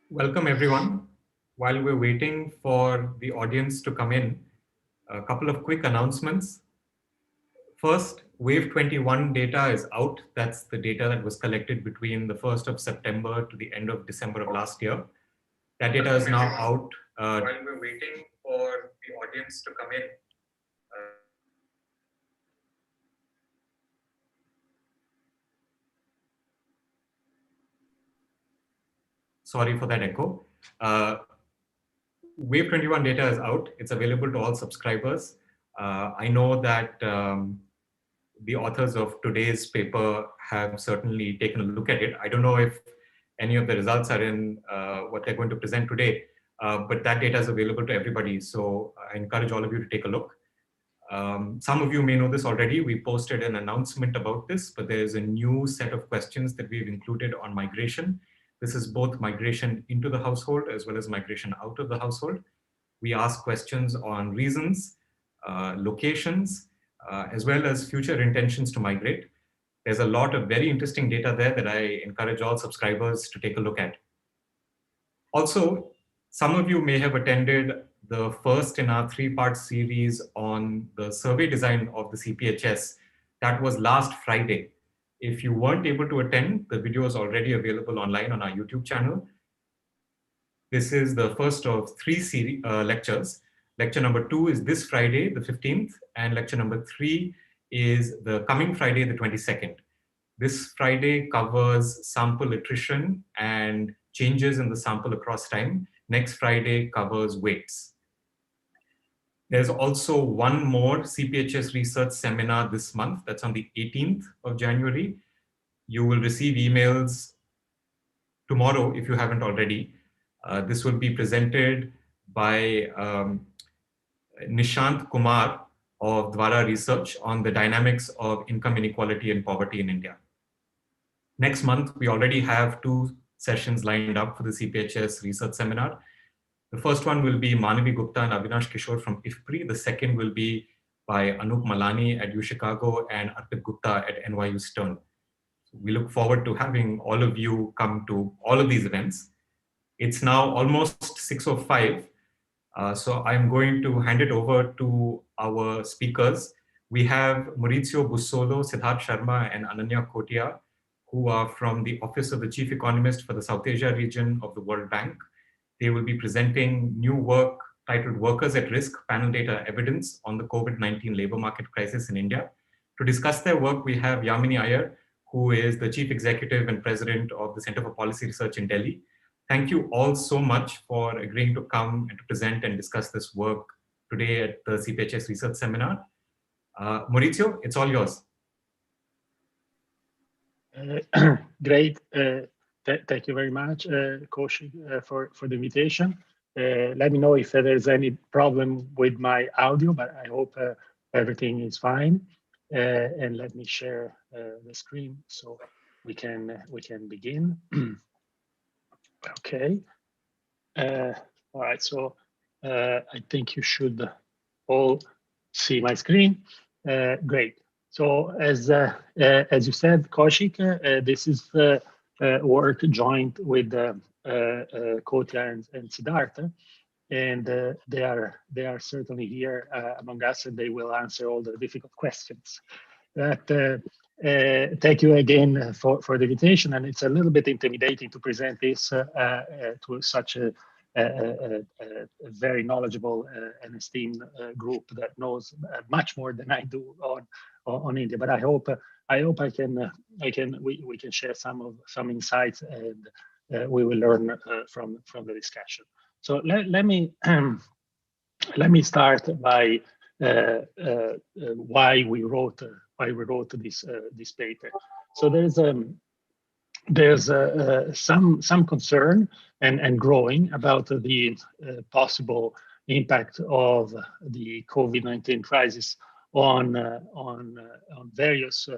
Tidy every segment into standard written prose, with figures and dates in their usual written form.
Welcome everyone. While we're waiting for the audience to come in, a couple of quick announcements. First, Wave 21 data is out. That's the data that was collected between the 1st of September to the end of December of last year. That data is now out. While we're waiting for the audience to come in, sorry for that echo. Wave 21 data is out. It's available to all subscribers. I know that the authors of today's paper have certainly taken a look at it. I don't know if any of the results are in what they're going to present today, but that data is available to everybody. So I encourage all of you to take a look. Some of you may know this already. We posted an announcement about this, but there's a new set of questions that we've included on migration. This is both migration into the household as well as migration out of the household. We ask questions on reasons, locations, as well as future intentions to migrate. There's a lot of very interesting data there that I encourage all subscribers to take a look at. Also, some of you may have attended the first in our three-part series on the survey design of the CPHS. That was last Friday. If you weren't able to attend, the video is already available online on our YouTube channel. This is the first of three lectures. Lecture number 2 is this Friday, the 15th, and lecture number 3 is the coming Friday, the 22nd. This Friday covers sample attrition and changes in the sample across time. Next Friday covers weights. There's also one more CPHS research seminar this month. That's on the 18th of January. You will receive emails tomorrow if you haven't already. This will be presented by Nishant Kumar of Dwara Research on the dynamics of income inequality and poverty in India. Next month, we already have 2 sessions lined up for the CPHS research seminar. The first one will be Manavi Gupta and Avinash Kishore from IFPRI. The second will be by Anup Malani at UChicago and Arpit Gupta at NYU Stern. We look forward to having all of you come to all of these events. It's now almost 6:05. So I'm going to hand it over to our speakers. We have Maurizio Bussolo, Siddharth Sharma, and Ananya Kotia, who are from the Office of the Chief Economist for the South Asia region of the World Bank. They will be presenting new work titled Workers at Risk, Panel Data Evidence on the COVID-19 Labor Market Crisis in India. To discuss their work, we have Yamini Aiyar, who is the Chief Executive and President of the Center for Policy Research in Delhi. Thank you all so much for agreeing to come and to present and discuss this work today at the CPHS Research Seminar. Maurizio, it's all yours. Great. Thank you very much, Koshi, for the invitation. Let me know if there's any problem with my audio, but I hope everything is fine. And let me share the screen so we can begin. Okay. All right. So I think you should all see my screen. Great. So as you said, Kaushik, this is work joint with Kotia and Siddharth, and they are certainly here among us, and they will answer all the difficult questions. Thank you again for the invitation, and it's a little bit intimidating to present this to such a very knowledgeable and esteemed group that knows much more than I do on India. But I hope we can share some insights, and we will learn from the discussion. So let me start by why we wrote this paper. So there's some concern and growing about the possible impact of the COVID-19 crisis on various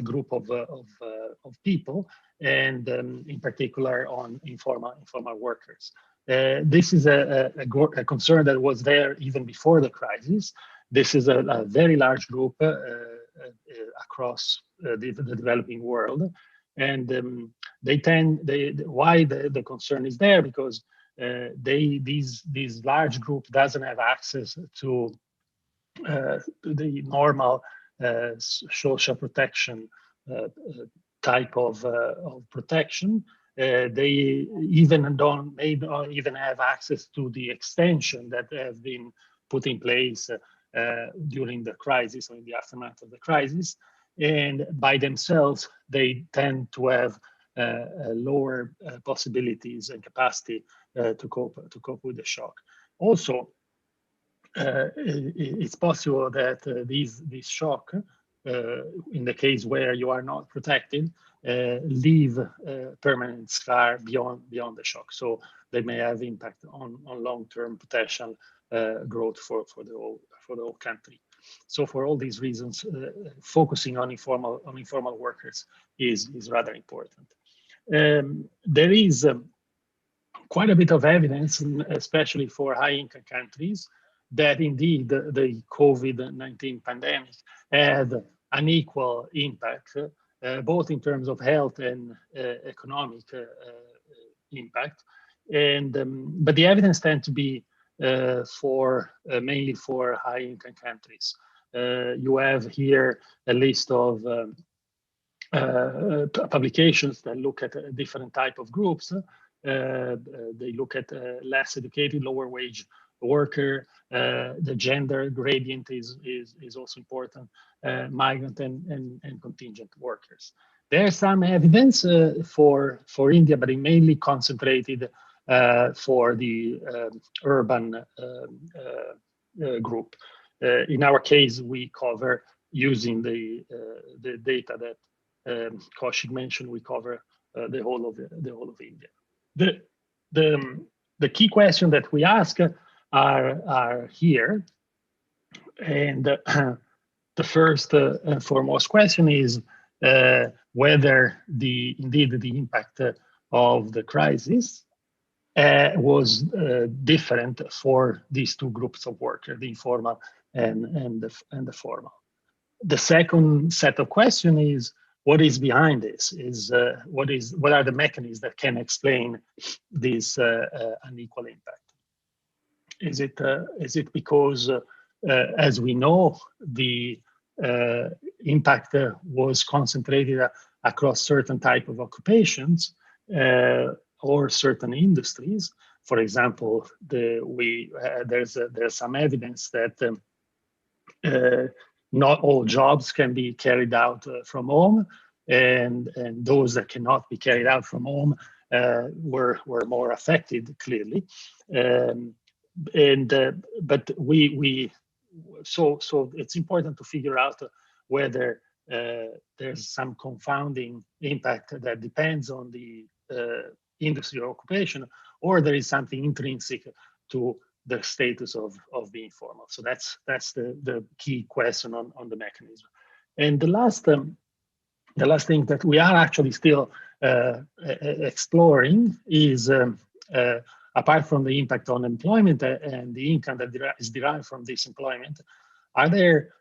group of people, and in particular on informal workers. This is a concern that was there even before the crisis. This is a very large group across the developing world, and why the concern is there, because these large group doesn't have access to the normal social protection type of protection. They may not even have access to the extension that have been put in place during the crisis or in the aftermath of the crisis. And by themselves, they tend to have lower possibilities and capacity to cope with the shock. Also, it's possible that this shock, in the case where you are not protected, leave a permanent scar beyond the shock. So they may have impact on long-term potential growth for the whole country. So for all these reasons, focusing on informal workers is rather important. There is quite a bit of evidence, especially for high-income countries, that indeed the COVID-19 pandemic had an equal impact, both in terms of health and economic impact. And but the evidence tends to be mainly for high-income countries. You have here a list of publications that look at a different type of groups. They look at less educated, lower wage worker. The gender gradient is also important. Migrant and contingent workers. There's some evidence for India, but it mainly concentrated for the urban group. In our case, we cover, using the data that Kaushik mentioned, we cover the whole of India. The key question that we ask are here, and the first and foremost question is whether indeed the impact of the crisis was different for these two groups of workers, the informal and the formal. The second set of questions is, what is behind this? What are the mechanisms that can explain this unequal impact? Is it because, as we know, the impact was concentrated across certain type of occupations or certain industries? For example, there's some evidence that not all jobs can be carried out from home, and those that cannot be carried out from home were more affected, clearly. So it's important to figure out whether there's some confounding impact that depends on the industry or occupation, or there is something intrinsic to the status of being informal. So that's the key question on the mechanism. And the last thing that we are actually still exploring is, apart from the impact on employment and the income that is derived from this employment, are there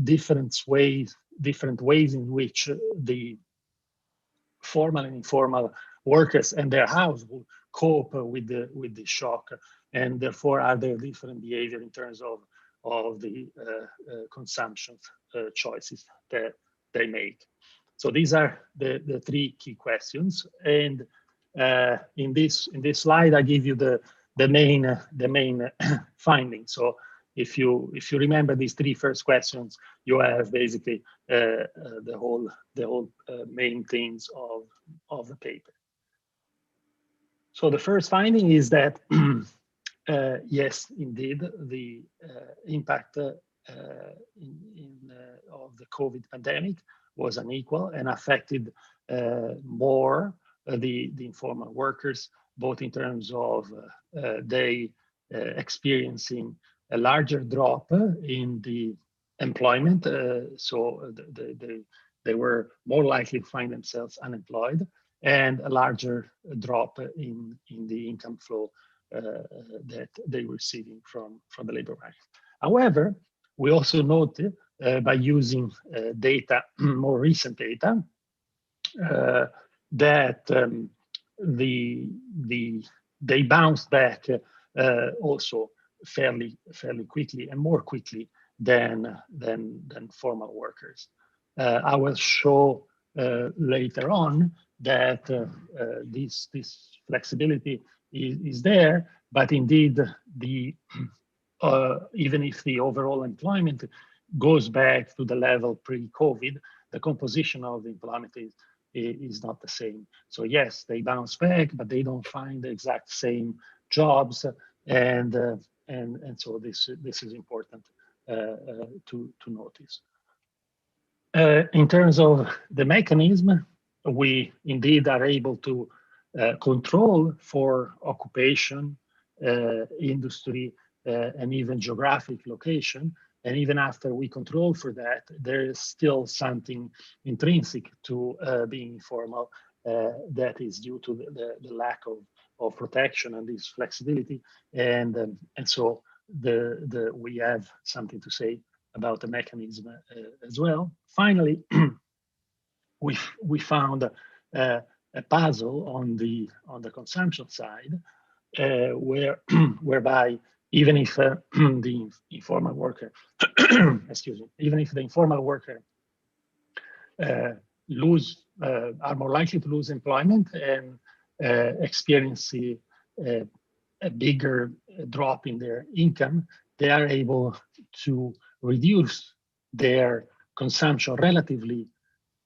different ways in which the formal and informal workers and their household cope with the shock, and therefore are there different behavior in terms of the consumption choices that they make? So these are the three key questions, and in this slide I give you the main findings. So if you remember these three first questions, you have basically the whole main themes of the paper. So the first finding is that yes, indeed, the impact of the COVID pandemic was unequal and affected more the informal workers, both in terms of they experiencing a larger drop in the employment, so they were more likely to find themselves unemployed, and a larger drop in the income flow that they were receiving from the labor market. However, we also noted by using data, more recent data, that they bounced back also fairly quickly, and more quickly than formal workers. I will show later on that this flexibility is there, but indeed even if the overall employment goes back to the level pre-COVID, the composition of the employment is not the same. So yes, they bounce back, but they don't find the exact same jobs, and so this is important to notice. In terms of the mechanism, we indeed are able to control for occupation, industry, and even geographic location. And even after we control for that, there is still something intrinsic to being informal that is due to the lack of protection and this flexibility. And so we have something to say about the mechanism as well. Finally, we found a puzzle on the consumption side, whereby even if the informal worker, excuse me, even if the informal worker are more likely to lose employment and experience a bigger drop in their income, they are able to reduce their consumption relatively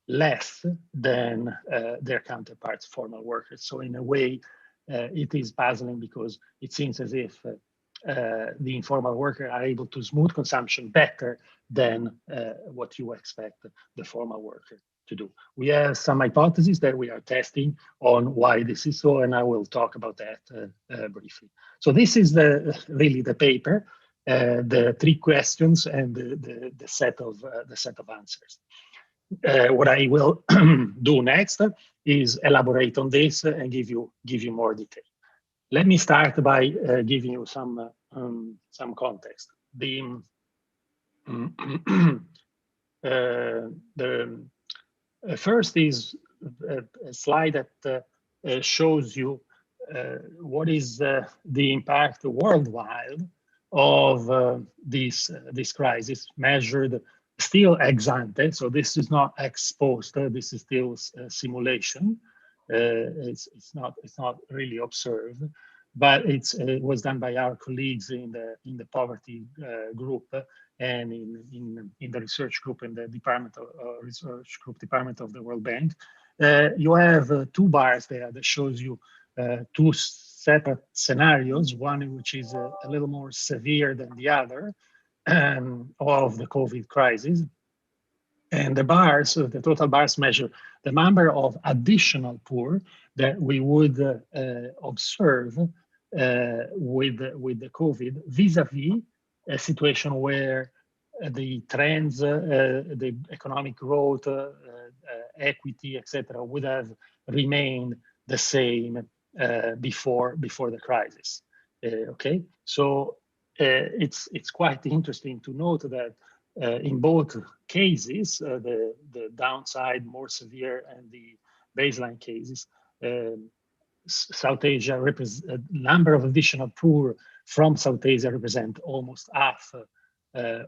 less than their counterparts, formal workers. So in a way, it is puzzling because it seems as if the informal worker are able to smooth consumption better than what you expect the formal worker to do. We have some hypotheses that we are testing on why this is so, and I will talk about that briefly. So this is really the paper, the 3 questions and the set of answers. What I will do next is elaborate on this and give you more detail. Let me start by giving you some context. The first is a slide that shows you what is the impact worldwide of this crisis, measured still ex ante. So this is not ex post. This is still simulation. It's not really observed, but it was done by our colleagues in the poverty group and in the research group in the research group department of the World Bank. You have 2 bars there that shows you 2 separate scenarios, one which is a little more severe than the other of the COVID crisis. And the bars, the total bars, measure the number of additional poor that we would observe with the COVID vis-a-vis a situation where the trends, the economic growth, equity, etc., would have remained the same before the crisis. Okay, so it's quite interesting to note that in both cases, the downside, more severe, and the baseline cases, South Asia number of additional poor from South Asia represent almost half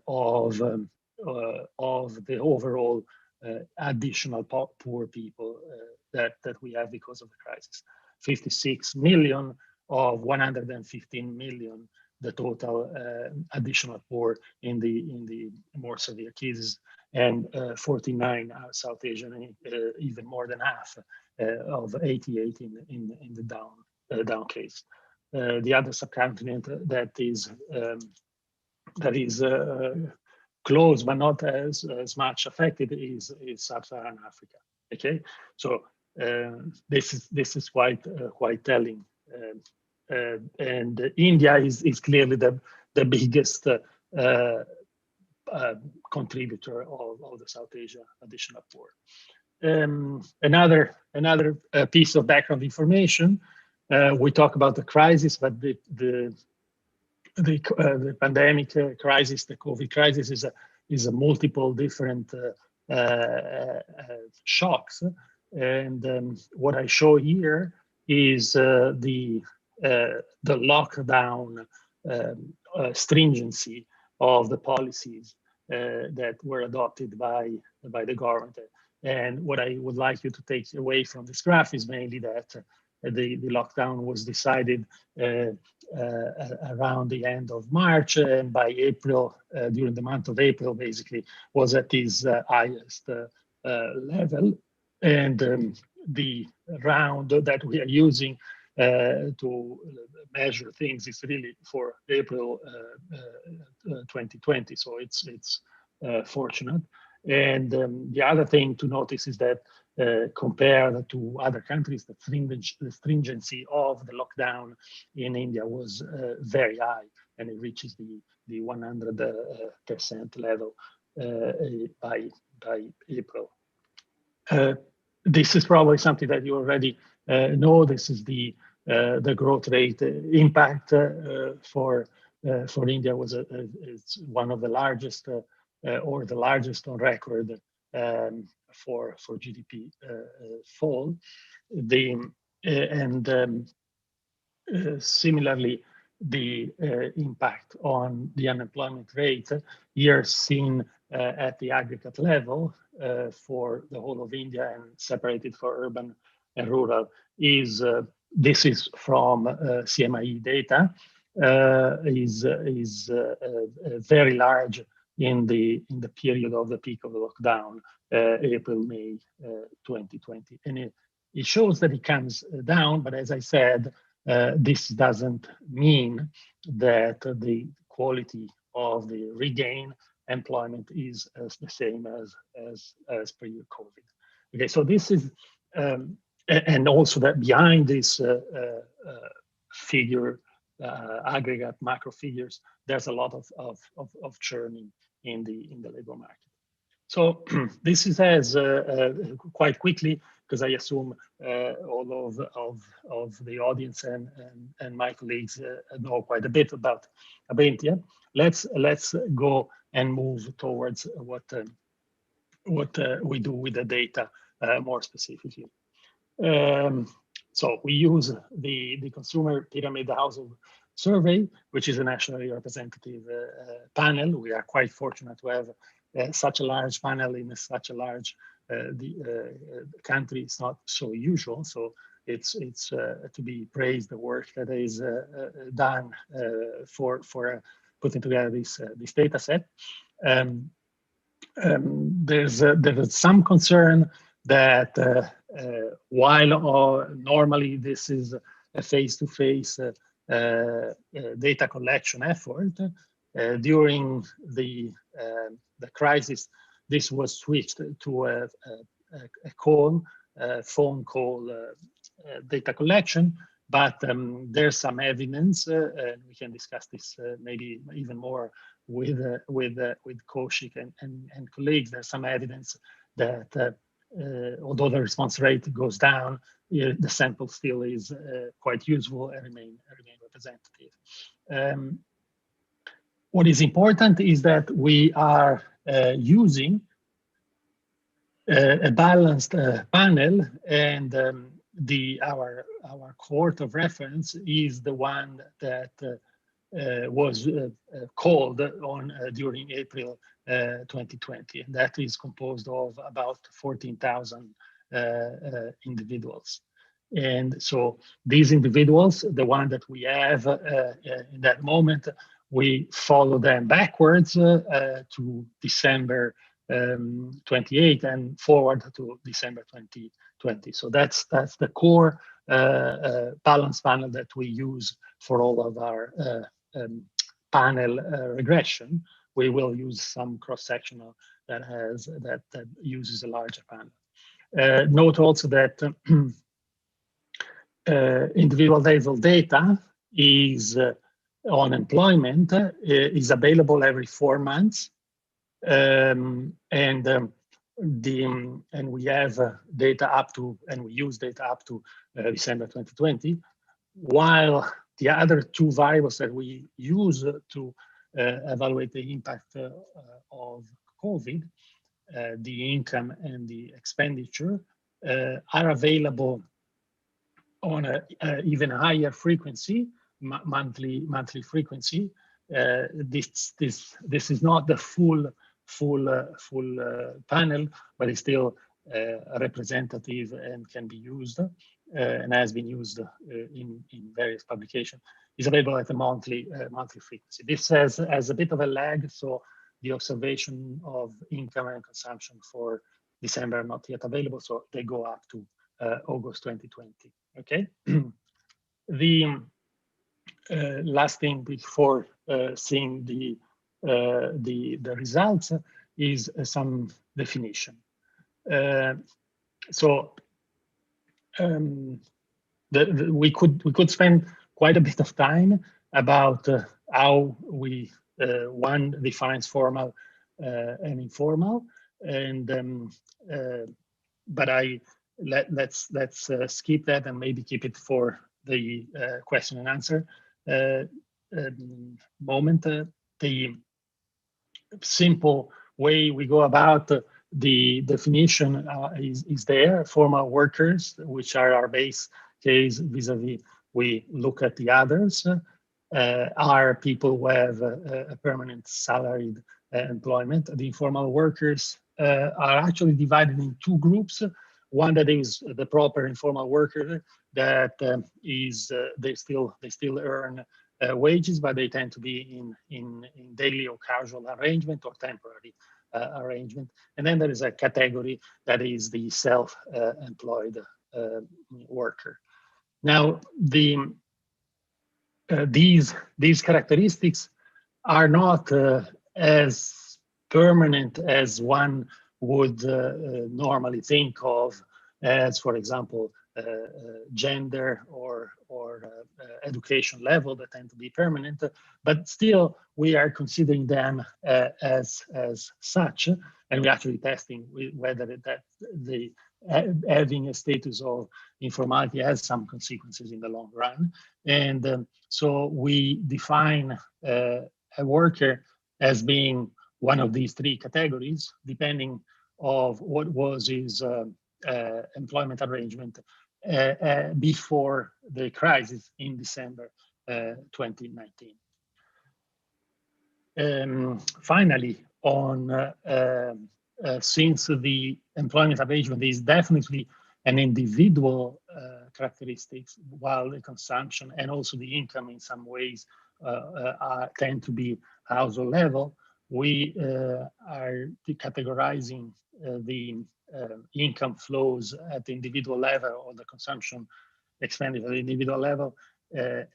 of the overall additional poor people that we have because of the crisis. 56 million of 115 million, the total additional poor in the more severe cases, and 49 are South Asian, even more than half of 88 in the down case. The other subcontinent that is close but not as much affected is Sub-Saharan Africa. Okay, so this is quite telling. And India is clearly the biggest contributor of the South Asia additional poor. Another piece of background information. We talk about the crisis, but the pandemic crisis, the COVID crisis, is a multiple different shocks And what I show here is the lockdown stringency of the policies that were adopted by the government. And what I would like you to take away from this graph is mainly that the lockdown was decided around the end of March, and by April, during the month of April, basically, was at its highest level. And the round that we are using to measure things is really for April 2020. So it's fortunate. And the other thing to notice is that compared to other countries, the stringency of the lockdown in India was very high, and it reaches the 100% level by April. This is probably something that you already know. This is the growth rate impact for India was it's one of the largest or the largest on record for GDP fall. Similarly, the impact on the unemployment rate here seen at the aggregate level for the whole of India and separated for urban and rural is this is from CMIE data is very large in the period of the peak of the lockdown, April-May 2020, and it shows that it comes down. But as I said, this doesn't mean that the quality of the regain employment is the same as pre-COVID. Okay, so this is, and also that behind this figure, aggregate macro figures, there's a lot of churning in the labor market. So this is as quite quickly, because I assume all of the audience and my colleagues know quite a bit about India. Let's go and move towards what we do with the data more specifically. So we use the Consumer Pyramid Household Survey, which is a nationally representative panel. We are quite fortunate to have such a large panel in such a large country. It's not so usual, so it's to be praised the work that is done for putting together this data set. There is some concern that while normally this is a face-to-face data collection effort, during the crisis, this was switched to a phone call data collection. But there's some evidence, and we can discuss this maybe even more with Kaushik and colleagues. There's some evidence that although the response rate goes down, the sample still is quite useful and remain representative. What is important is that we are using a balanced panel, and our cohort of reference is the one that was called on during April 2020, and that is composed of about 14,000 individuals. And so these individuals, the one that we have in that moment, we follow them backwards to December 28 and forward to December 2020. So that's the core balance panel that we use for all of our panel regression. We will use some cross-sectional that uses a larger panel. Note also that individual level data is on employment is available every 4 months, and we have data up to, and we use data up to December 2020, while the other two variables that we use to evaluate the impact of COVID, the income and the expenditure, are available on a even higher frequency, monthly frequency. This is not the full panel, but it's still representative and can be used and has been used in various publications. Is available at a monthly frequency. This has a bit of a lag, so the observation of income and consumption for December are not yet available, so they go up to August 2020. Okay. The last thing before seeing the results is some definition. We could spend quite a bit of time about how we one defines formal and informal, and but let's skip that and maybe keep it for the question and answer moment. The simple way we go about the definition is there. Formal workers, which are our base case vis-a-vis, we look at the others, are people who have a permanent salaried employment. The informal workers are actually divided in two groups. One that is the proper informal worker, that is they still earn wages, but they tend to be in daily or casual arrangement or temporary arrangement. And then there is a category that is the self-employed worker. Now, these characteristics are not as permanent as one would normally think of, as, for example, gender or education level that tend to be permanent, but still we are considering them as such, and we're actually testing whether having a status of informality has some consequences in the long run. And so we define a worker as being one of these three categories, depending of what was his employment arrangement before the crisis in December 2019. Finally, since the employment arrangement is definitely an individual characteristics, while the consumption and also the income in some ways tend to be household level, we are categorizing the income flows at the individual level or the consumption expenditure at the individual level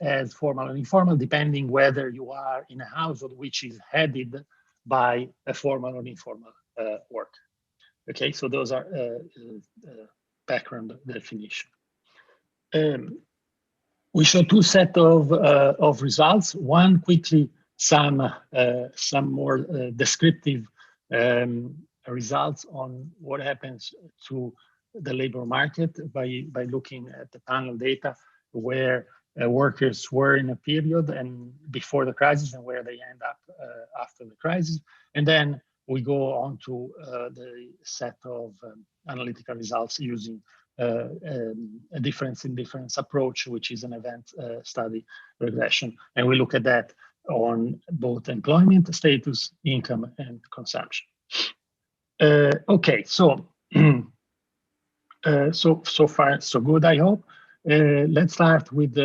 as formal and informal, depending whether you are in a household which is headed by a formal or informal work. Okay, so those are background definition. We show two sets of results. One quickly, some more descriptive results on what happens to the labor market by looking at the panel data where workers were in a period and before the crisis and where they end up after the crisis. And then we go on to the set of analytical results using a difference in difference approach, which is an event study regression. And we look at that on both employment status, income, and consumption. Okay, so so far so good, I hope. Let's start with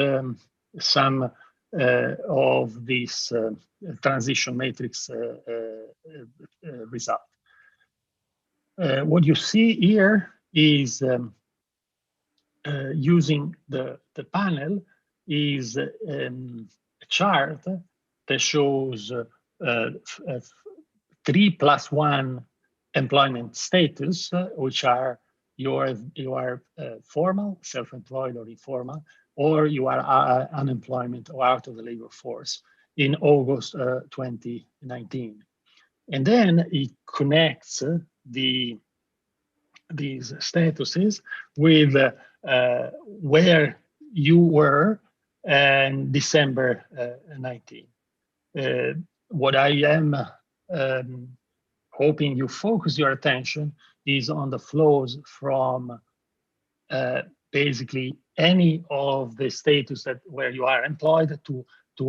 some of these transition matrix result. What you see here is using the panel is a chart that shows 3+1 employment status, which are you are formal, self-employed, or informal, or you are unemployment or out of the labor force in August 2019. And then it connects these statuses with where you were in December 19. What I am hoping you focus your attention is on the flows from basically any of the status that where you are employed to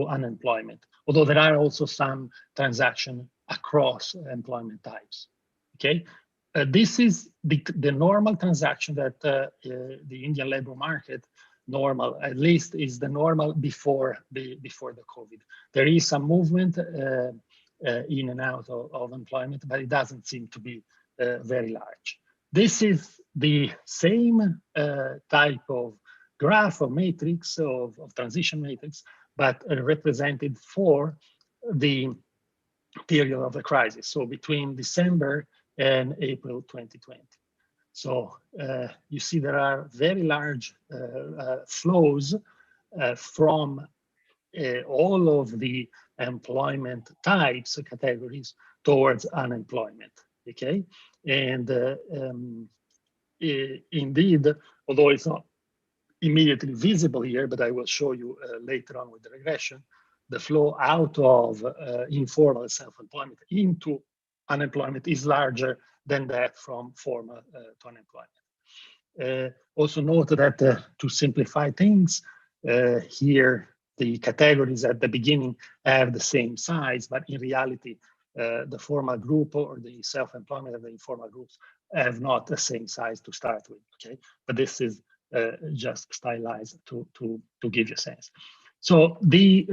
unemployment, although there are also some transactions across employment types. Okay, this is the normal transaction that the Indian labor market normal, at least, is the normal before the COVID. There is some movement in and out of employment, but it doesn't seem to be very large. This is the same type of graph or matrix of transition matrix, but represented for the period of the crisis. So between December and April 2020. So you see there are very large flows from all of the employment types, categories, towards unemployment, okay? And indeed, although it's not immediately visible here, but I will show you later on with the regression, the flow out of informal self-employment into unemployment is larger than that from formal to unemployment. Also note that to simplify things, here the categories at the beginning have the same size, but in reality, the formal group or the self-employment and the informal groups have not the same size to start with, okay? But this is just stylized to give you a sense. So the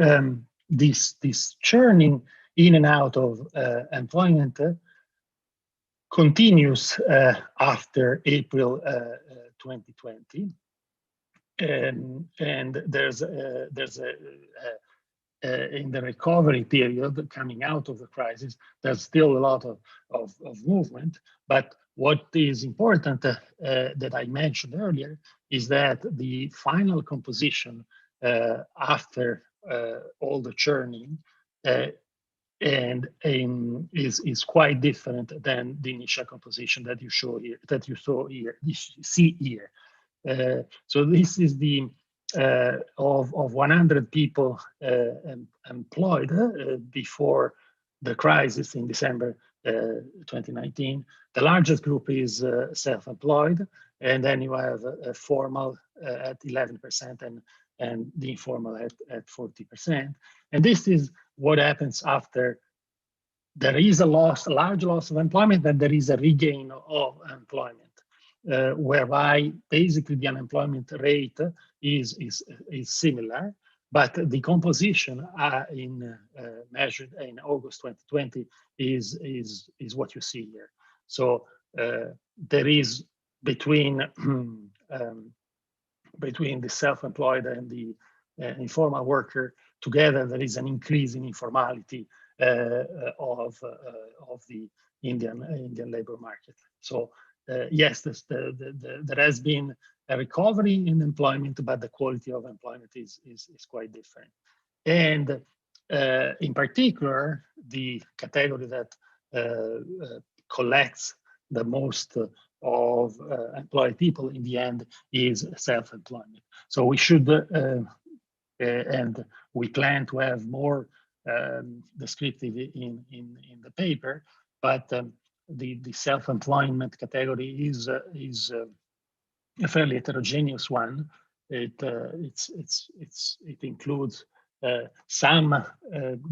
this churning in and out of employment continues after April 2020, and there's in the recovery period coming out of the crisis, there's still a lot of movement. But what is important that I mentioned earlier is that the final composition after all the churning is quite different than the initial composition that you show here, that you see here. So this is the of 100 people employed before the crisis in December 2019. The largest group is self-employed, and then you have formal at 11% and the informal at 40%. And this is what happens after there is a large loss of employment, and there is a regain of employment. Whereby basically the unemployment rate is similar, but the composition measured in August 2020 is what you see here. So there is between the self-employed and the informal worker together, there is an increase in informality of the Indian labor market. So yes, there has been a recovery in employment, but the quality of employment is quite different. And in particular, the category that collects the most of employed people in the end is self-employment. So we should, and we plan to have more descriptive in the paper, but the self-employment category is a fairly heterogeneous one. It includes some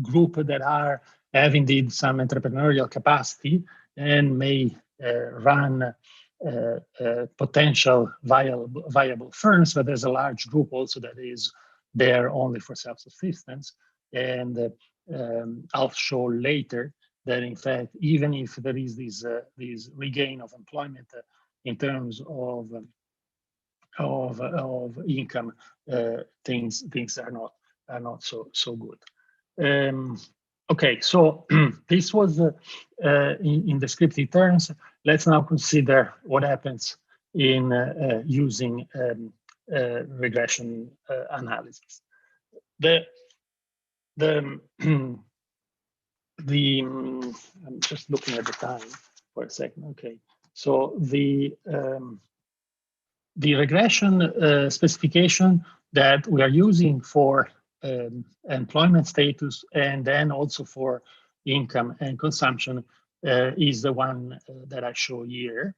group that have indeed some entrepreneurial capacity and may run potential viable firms, but there's a large group also that is there only for self-subsistence. And I'll show later that in fact, even if there is this regain of employment in terms of income, things are not so good. Okay, so this was in descriptive terms. Let's now consider what happens in using regression analysis. I'm just looking at the time for a second. Okay, so the regression specification that we are using for employment status and then also for income and consumption is the one that I show here.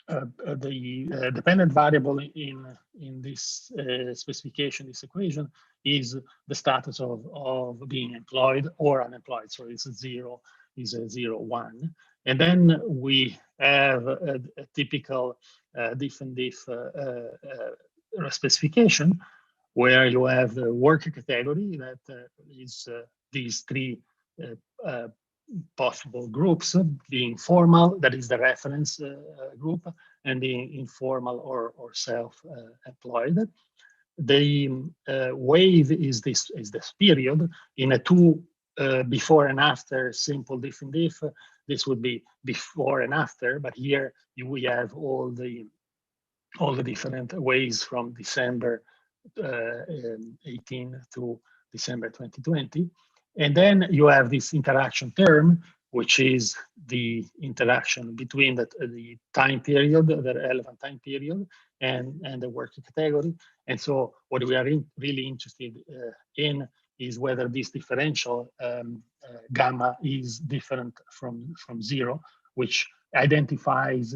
the dependent variable in this specification, this equation, is the status of being employed or unemployed. So it's a 0, is a 0, 1. And then we have a typical diff and diff specification, where you have the worker category that is these three possible groups, being formal, that is the reference group, and the informal or self-employed. The wave is this period in a two before and after simple diff and diff. This would be before and after, but here we have all the different ways from December 18 to December 2020. And then you have this interaction term, which is the interaction between the time period, the relevant time period, and the worker category. And so what we are really interested in is whether this differential gamma is different from 0, which identifies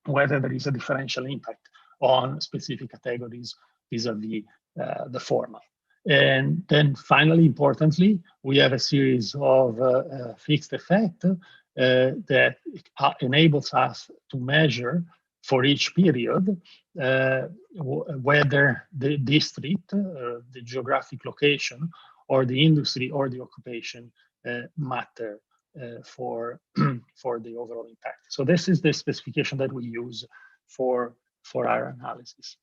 whether there is a differential impact on specific categories vis-a-vis the formal. And then finally, importantly, we have a series of fixed effect that enables us to measure for each period whether the district, the geographic location, or the industry or the occupation matter for the overall impact. So this is the specification that we use for our analysis.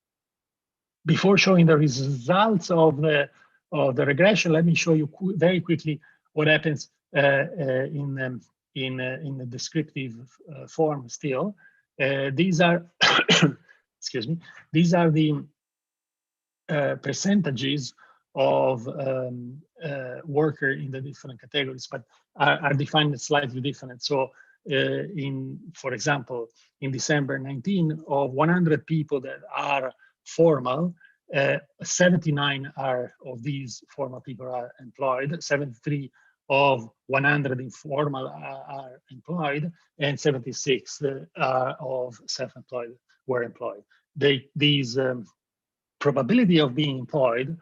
Before showing the results of the regression, let me show you very quickly what happens in the descriptive form still. These are, excuse me, these are the percentages of worker in the different categories, but are defined slightly different. So for example, in December 19, of 100 people that are formal, 79 of these formal people are employed, 73 of 100 informal are employed, and 76 of self-employed were employed. These probability of being employed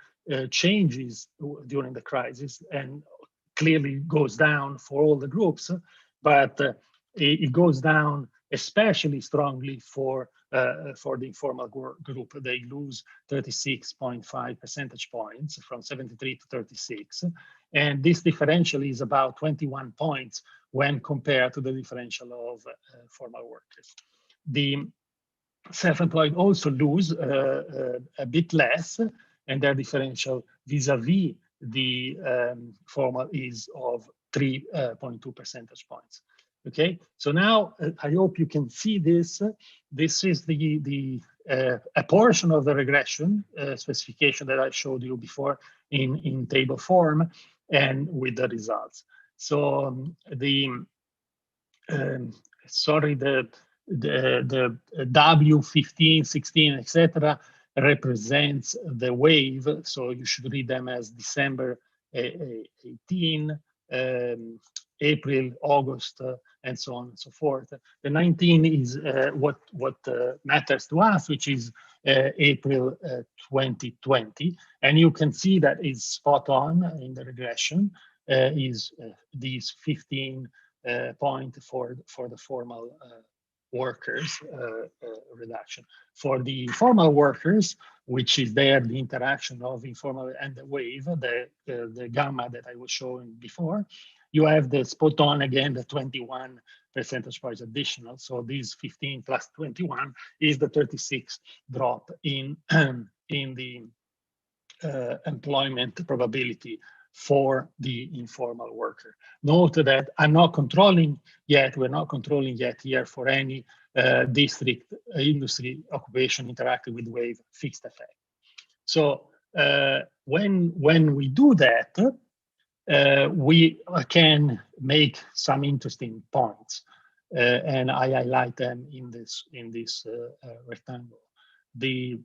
changes during the crisis and clearly goes down for all the groups, but it goes down especially strongly for the informal group. They lose 36.5 percentage points from 73 to 36. And this differential is about 21 points when compared to the differential of formal workers. The self-employed also lose a bit less, and their differential vis-a-vis the formal is of 3.2 percentage points. Okay, so now I hope you can see this. This is a portion of the regression specification that I showed you before in table form and with the results. So the W15, 16, etc. represents the wave. So you should read them as December 18, April, August, and so on and so forth. The 19 is what matters to us, which is April 2020. And you can see that it's spot on in the regression, is these 15 point for the formal workers reduction. For the formal workers, which is there the interaction of informal and the wave, the gamma that I was showing before, you have the spot on again, the 21 percentage points additional. So these 15 plus 21 is the 36 drop in the employment probability for the informal worker. Note that I'm not controlling yet, we're not controlling yet here for any district, industry, occupation interacting with wave fixed effect. So when we do that, we can make some interesting points, and I highlight them in this rectangle. The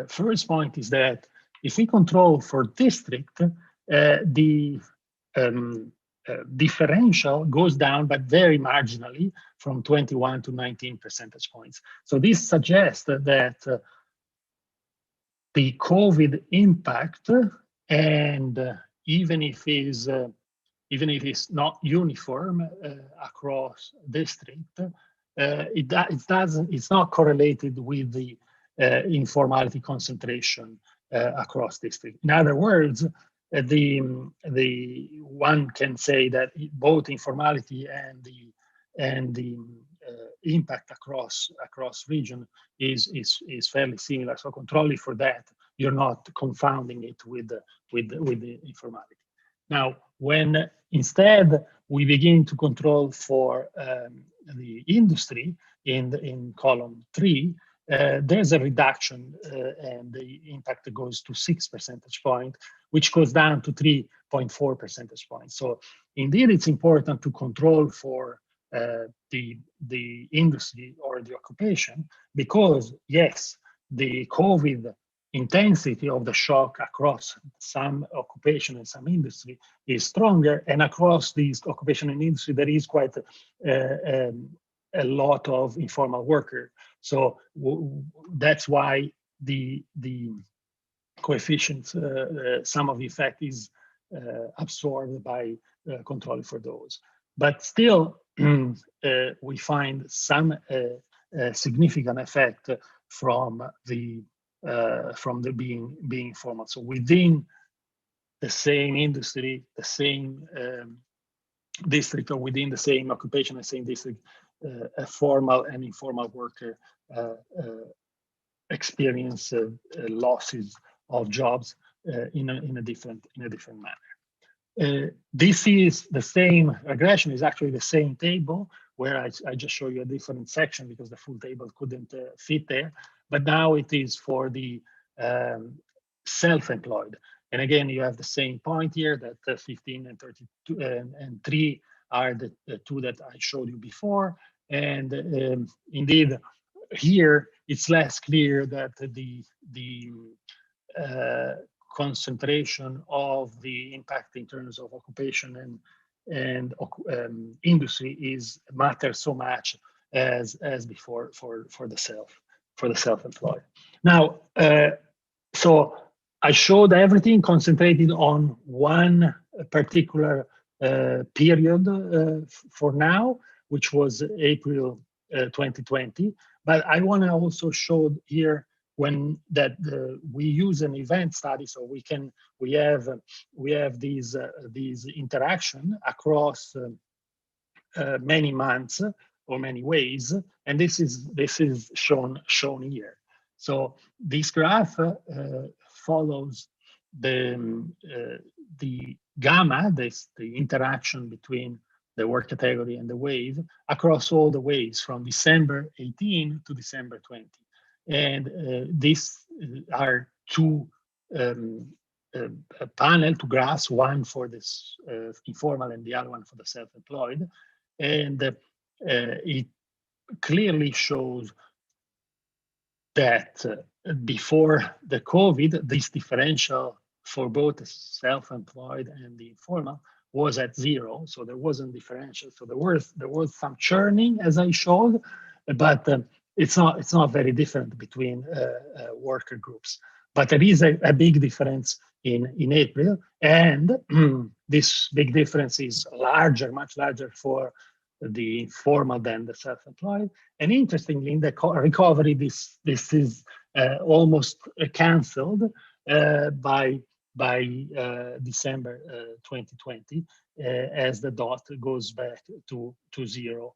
first point is that if we control for district, the differential goes down, but very marginally, from 21 to 19 percentage points. So this suggests that the COVID impact, and even if it's not uniform across district, it's not correlated with the informality concentration across district. In other words, the one can say that both informality and the impact across region is fairly similar. So controlling for that, you're not confounding it with the informality. Now, when instead we begin to control for the industry in column 3, there's a reduction and the impact goes to 6 percentage points, which goes down to 3.4 percentage points. So indeed, it's important to control for the industry or the occupation, because yes, the COVID intensity of the shock across some occupation and some industry is stronger, and across these occupation and industry there is quite a lot of informal worker. So that's why the coefficient, sum of the effect is absorbed by controlling for those. But still, we find some significant effect from the being informal. So within the same industry, the same district, or within the same occupation, the same district, a formal and informal worker experience losses of jobs in a different manner. This is the same regression, is actually the same table, where I just show you a different section because the full table couldn't fit there. But now it is for the self-employed. And again, you have the same point here, that 15 and 32 and 3 are the two that I showed you before. And indeed, here it's less clear that the concentration of the impact in terms of occupation and industry matters so much as before for the self-employed. Now, so I showed everything concentrated on one particular period for now, which was April 2020. But I want to also show here we use an event study, so we have these interaction across many months or many ways, and this is shown here. So this graph follows the gamma, the interaction between the work category and the wave across all the waves from December 18 to December 20. And these are two panel to graphs, one for this informal and the other one for the self-employed. And it clearly shows that before the COVID, this differential for both the self-employed and the informal was at 0, so there wasn't differential. So there was some churning, as I showed, but it's not very different between worker groups. But there is a big difference in April, and this big difference is larger, much larger for the informal than the self-employed. And interestingly, in the recovery, this is almost cancelled by December 2020, as the dot goes back to 0,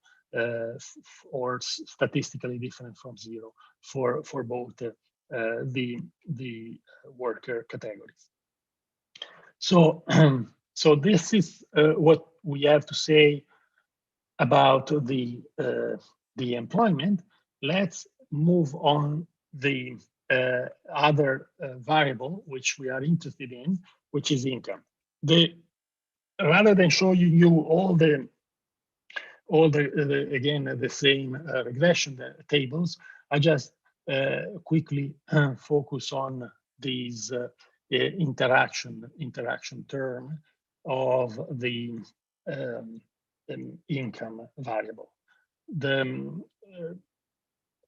or statistically different from 0 for both the worker categories. So so this is what we have to say about the employment. Let's move on the other variable which we are interested in, which is income. Rather than show you all the again the same regression tables, I just quickly focus on these interaction term of the income variable. The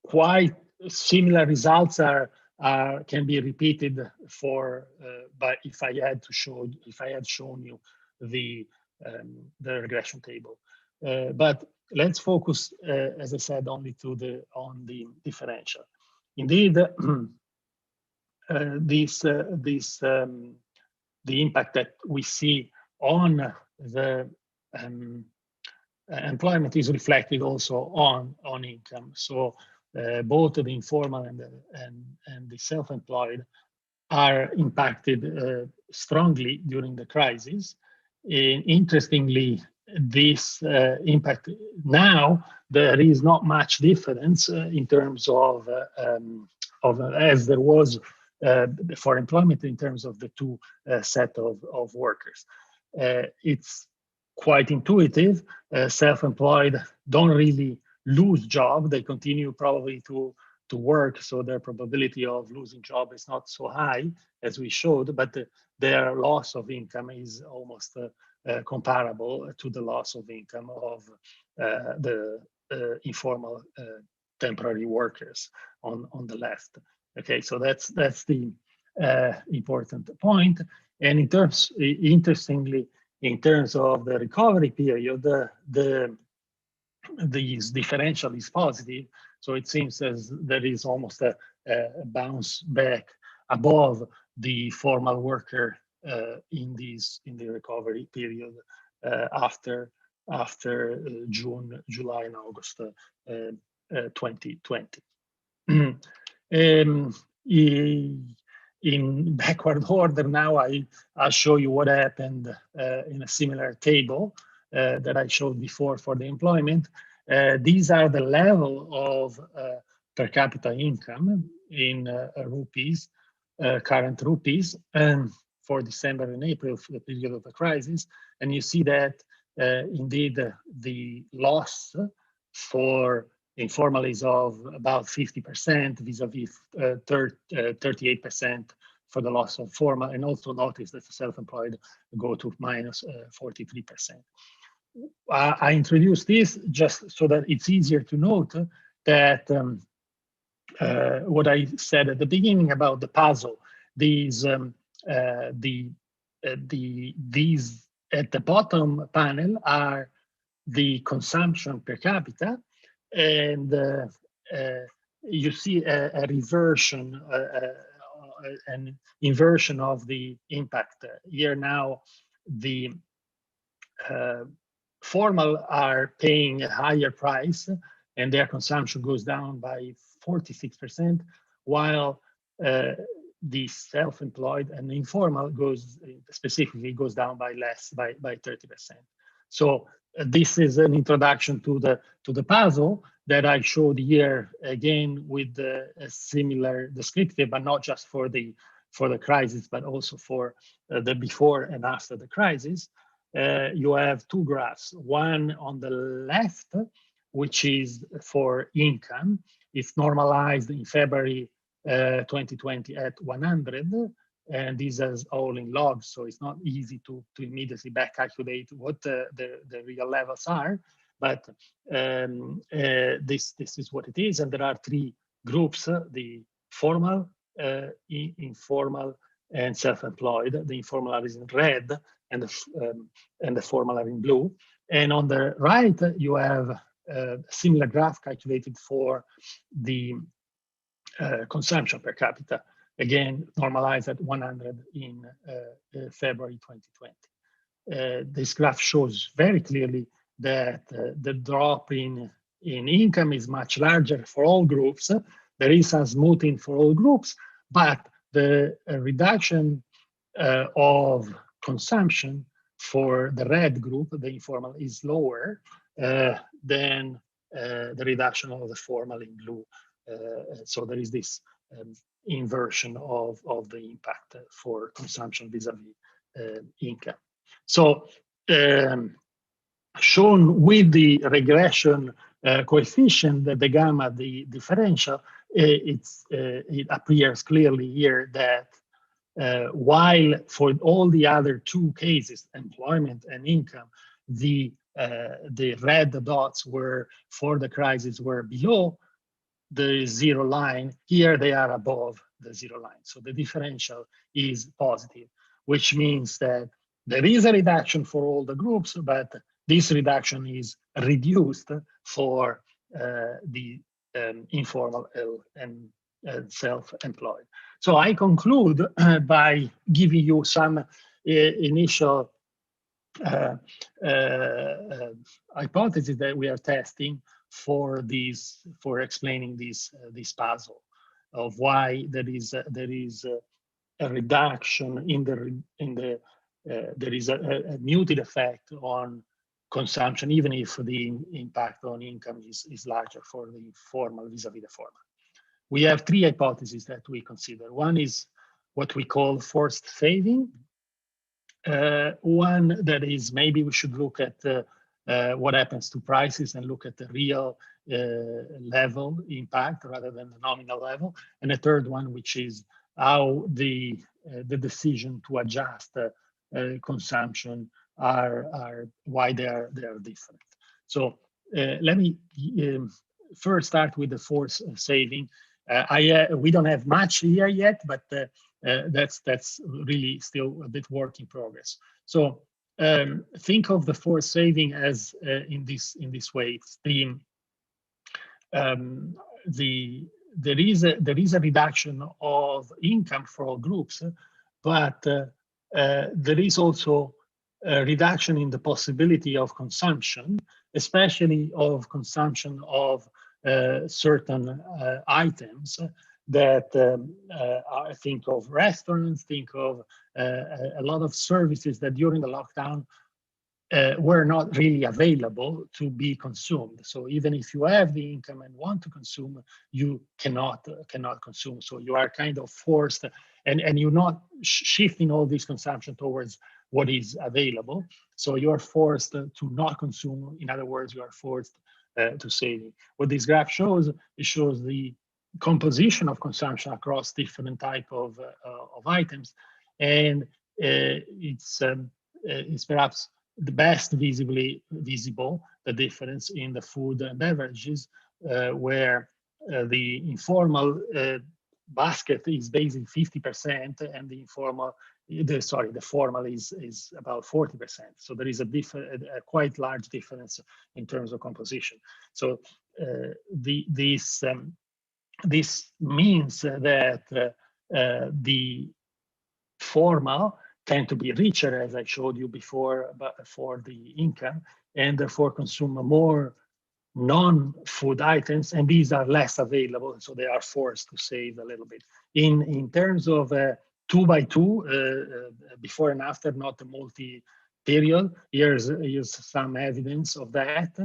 quite similar results can be repeated for, but if I had shown you the regression table. But let's focus, as I said, only on the differential. Indeed, the impact that we see on the employment is reflected also on income. So both the informal and the self-employed are impacted strongly during the crisis. Interestingly, this impact now, there is not much difference in terms of as there was for employment in terms of the two set of workers. It's quite intuitive. Self-employed don't really lose job. They continue probably to work, so their probability of losing job is not so high as we showed, but their loss of income is almost comparable to the loss of income of the informal temporary workers on the left. Okay, so that's the important point. And interestingly, in terms of the recovery period, this differential is positive. So it seems as there is almost a bounce back above the formal worker in the recovery period after June, July, and August 2020. In backward order now, I'll show you what happened in a similar table that I showed before for the employment. These are the level of per capita income in rupees, current rupees, and for December and April, for the period of the crisis. And you see that indeed the loss for informal is of about 50% vis-a-vis 38% for the loss of formal, and also notice that the self-employed go to minus 43%. I introduced this just so that it's easier to note that what I said at the beginning about the puzzle, these at the bottom panel are the consumption per capita, and you see a reversion, an inversion of the impact. Here now, the formal are paying a higher price, and their consumption goes down by 46%, while the self-employed and the informal specifically goes down by less, by 30%. So this is an introduction to the puzzle that I showed here again with a similar descriptive, but not just for the crisis, but also for the before and after the crisis. You have two graphs. One on the left, which is for income. It's normalized in February 2020 at 100. And this is all in logs, so it's not easy to immediately back calculate what the real levels are. But this is what it is, and there are three groups: the formal, informal, and self-employed. The informal are in red, and the formal are in blue. And on the right, you have a similar graph calculated for the consumption per capita. Again, normalized at 100 in February 2020. This graph shows very clearly that the drop in income is much larger for all groups. There is some smoothing for all groups, but the reduction of consumption for the red group, the informal, is lower than the reduction of the formal in blue. So there is this inversion of the impact for consumption vis-a-vis income. So shown with the regression coefficient, the gamma, the differential, it appears clearly here that while for all the other two cases, employment and income, the red dots were for the crisis were below the zero line. Here they are above the zero line. So the differential is positive, which means that there is a reduction for all the groups, but this reduction is reduced for the informal and self-employed. So I conclude by giving you some initial hypothesis that we are testing for these, for explaining this puzzle of why there is a reduction in the there is a muted effect on consumption, even if the impact on income is larger for the formal vis-a-vis the formal. We have three hypotheses that we consider. One is what we call forced saving. One that is, maybe we should look at what happens to prices and look at the real level impact rather than the nominal level. And a third one, which is how the decision to adjust consumption are why they are different. So let me first start with the force saving. We don't have much here yet, but that's really still a bit work in progress. So think of the force saving as in this way. There is a reduction of income for all groups, but there is also a reduction in the possibility of consumption, especially of consumption of certain items that I think of restaurants, think of a lot of services that during the lockdown were not really available to be consumed. So even if you have the income and want to consume, you cannot consume. So you are kind of forced, and you're not shifting all this consumption towards what is available. So you are forced to not consume. In other words, you are forced to save. What this graph shows, it shows the composition of consumption across different type of items, and it's perhaps the best visible the difference in the food and beverages, where the informal basket is basically 50%, and the formal is about 40%. So there is a quite large difference in terms of composition. So this means that the formal tend to be richer, as I showed you before, for the income, and therefore consume more non-food items, and these are less available, so they are forced to save a little bit. In terms of 2 by 2, before and after, not a multi-period, here's some evidence of that.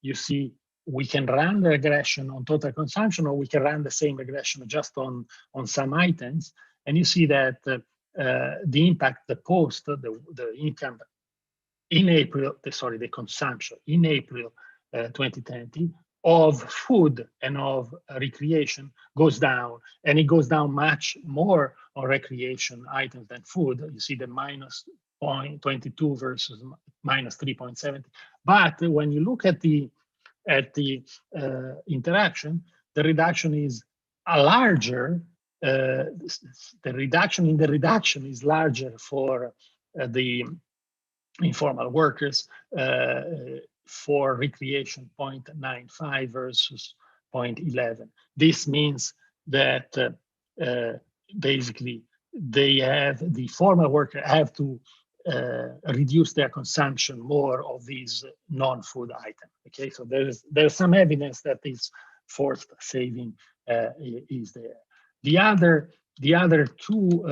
You see, we can run the regression on total consumption, or we can run the same regression just on some items, and you see that the impact, the income in April, the consumption in April 2020 of food and of recreation goes down, and it goes down much more on recreation items than food. You see the minus 0.22 versus minus 3.70. But when you look at the interaction, the reduction is larger. The reduction in the reduction is larger for the informal workers, for recreation 0.95 versus 0.11. This means that basically the formal worker have to reduce their consumption more of these non-food items. Okay, so there's some evidence that this forced saving is there. The other two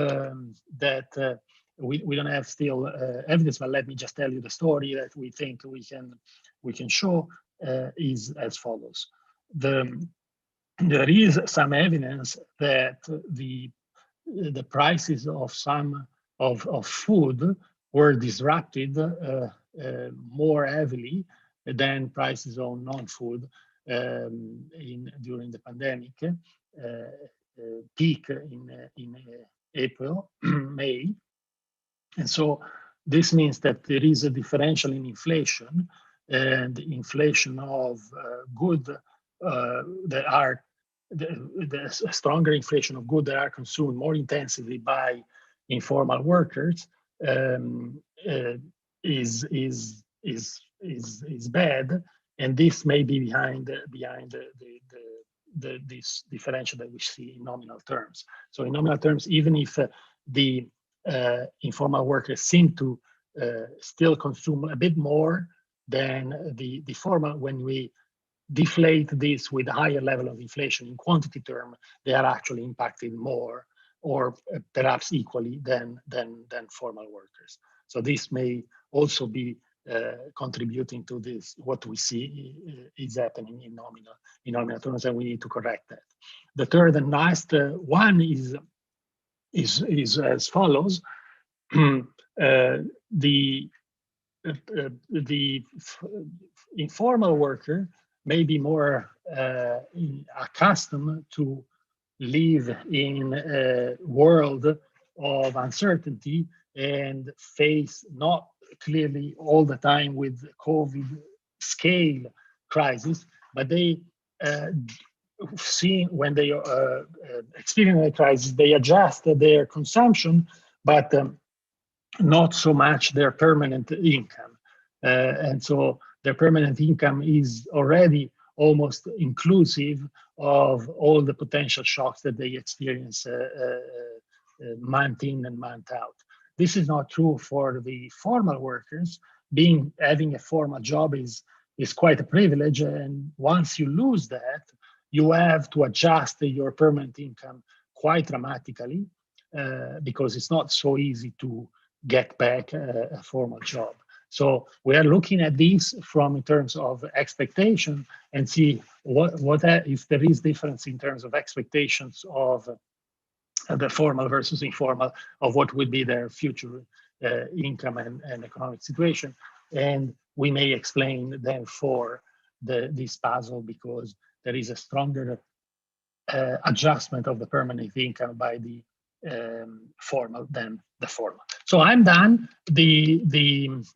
that we don't have still evidence, but let me just tell you the story that we think we can show is as follows. There is some evidence that the prices of some of food were disrupted more heavily than prices on non-food during the pandemic. Peak in April, May. And so this means that there is a differential in inflation, and inflation of good that are the stronger inflation of goods that are consumed more intensively by informal workers is bad, and this may be behind this differential that we see in nominal terms. So in nominal terms, even if the informal workers seem to still consume a bit more than the formal, when we deflate this with a higher level of inflation in quantity term, they are actually impacted more or perhaps equally than formal workers. So this may also be contributing to this, what we see is happening in nominal terms, and we need to correct that. The third and last one is as follows. The informal worker may be more accustomed to live in a world of uncertainty and face not clearly all the time with COVID scale crisis, but they see when they experience a crisis, they adjust their consumption, but not so much their permanent income. And so their permanent income is already almost inclusive of all the potential shocks that they experience month in and month out. This is not true for the formal workers. Having a formal job is quite a privilege, and once you lose that, you have to adjust your permanent income quite dramatically because it's not so easy to get back a formal job. So we are looking at this in terms of expectation and see what if there is difference in terms of expectations of the formal versus informal, of what would be their future income and economic situation. And we may explain therefore this puzzle because there is a stronger adjustment of the permanent income by the formal than the formal. So I'm done. The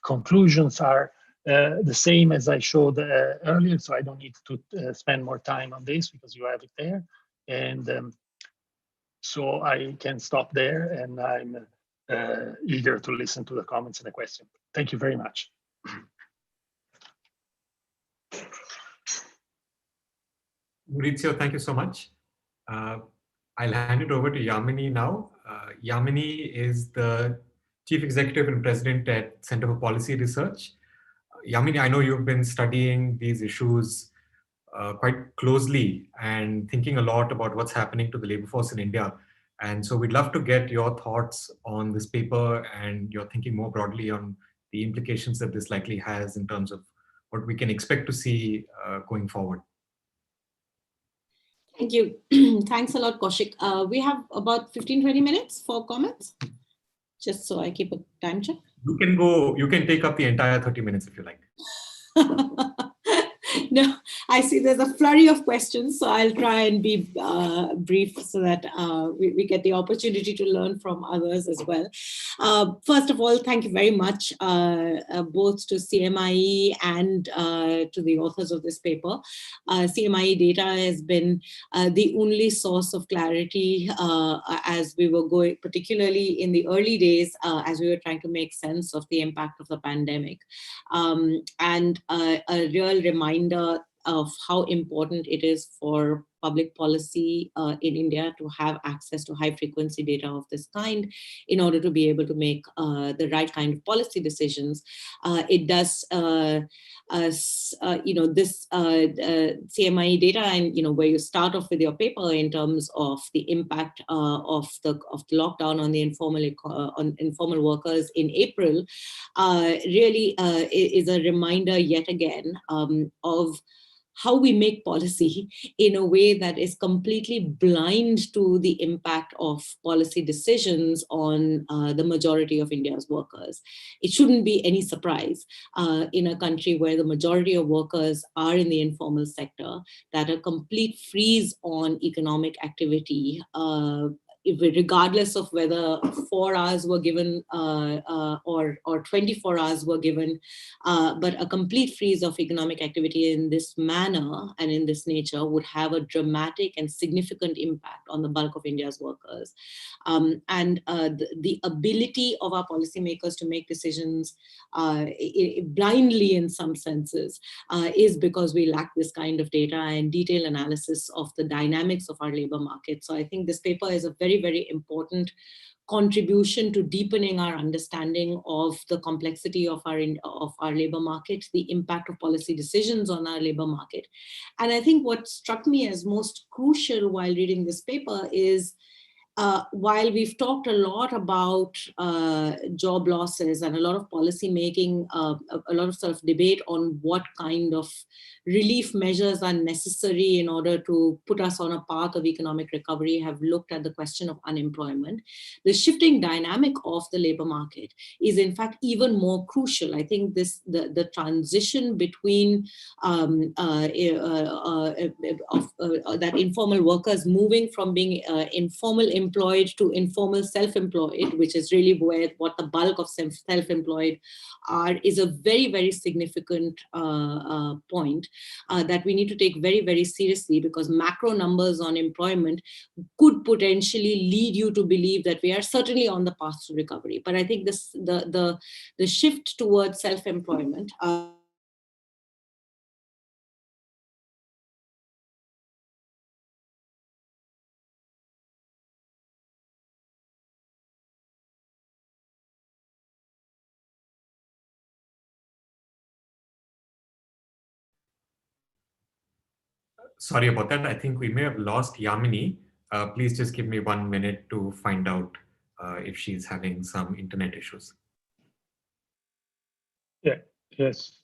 conclusions are the same as I showed earlier, so I don't need to spend more time on this because you have it there. And so I can stop there, and I'm eager to listen to the comments and the questions. Thank you very much. Maurizio, thank you so much. I'll hand it over to Yamini now. Yamini is the Chief Executive and President at Center for Policy Research. Yamini, I know you've been studying these issues quite closely and thinking a lot about what's happening to the labor force in India. And so we'd love to get your thoughts on this paper and your thinking more broadly on the implications that this likely has in terms of what we can expect to see going forward. Thank you. Thanks a lot, Kaushik. We have about 15-20 minutes for comments, just so I keep a time check. You can take up the entire 30 minutes if you like. No, I see there's a flurry of questions, so I'll try and be brief so that we get the opportunity to learn from others as well. First of all, thank you very much both to CMIE and to the authors of this paper. CMIE data has been the only source of clarity as we were going, particularly in the early days as we were trying to make sense of the impact of the pandemic. And a real reminder of how important it is for public policy in India to have access to high frequency data of this kind in order to be able to make the right kind of policy decisions. It does, this CMIE data, and where you start off with your paper in terms of the impact of the lockdown on the informal workers in April, really is a reminder yet again of how we make policy in a way that is completely blind to the impact of policy decisions on the majority of India's workers. It shouldn't be any surprise in a country where the majority of workers are in the informal sector that a complete freeze on economic activity regardless of whether 4 hours were given or 24 hours were given, but a complete freeze of economic activity in this manner and in this nature would have a dramatic and significant impact on the bulk of India's workers. The ability of our policymakers to make decisions blindly in some senses is because we lack this kind of data and detailed analysis of the dynamics of our labor market. So I think this paper is a very, very important contribution to deepening our understanding of the complexity of our labor market, the impact of policy decisions on our labor market. And I think what struck me as most crucial while reading this paper is while we've talked a lot about job losses and a lot of policy making, a lot of sort of debate on what kind of relief measures are necessary in order to put us on a path of economic recovery, have looked at the question of unemployment. The shifting dynamic of the labor market is in fact even more crucial. I think the transition between that informal workers moving from being informal employed to informal self-employed, which is really what the bulk of self-employed are, is a very, very significant point that we need to take very, very seriously, because macro numbers on employment could potentially lead you to believe that we are certainly on the path to recovery. But I think the shift towards self-employment Sorry about that. I think we may have lost Yamini. Please just give me 1 minute to find out if she's having some internet issues. Yeah, yes.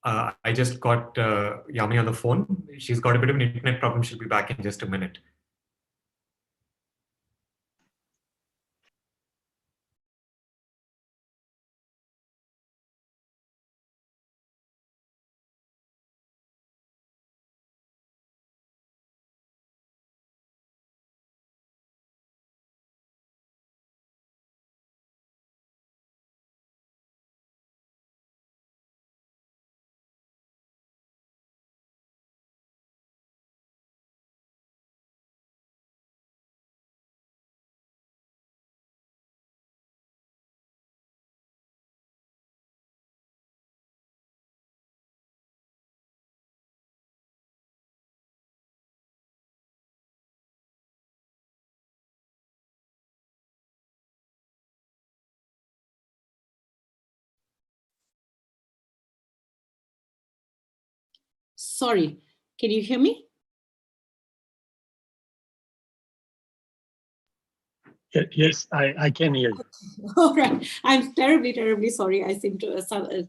I just got Yami on the phone. She's got a bit of an internet problem. She'll be back in just a minute. Sorry, can you hear me? Yes, I can hear you. All right. I'm terribly, terribly sorry. I seem to,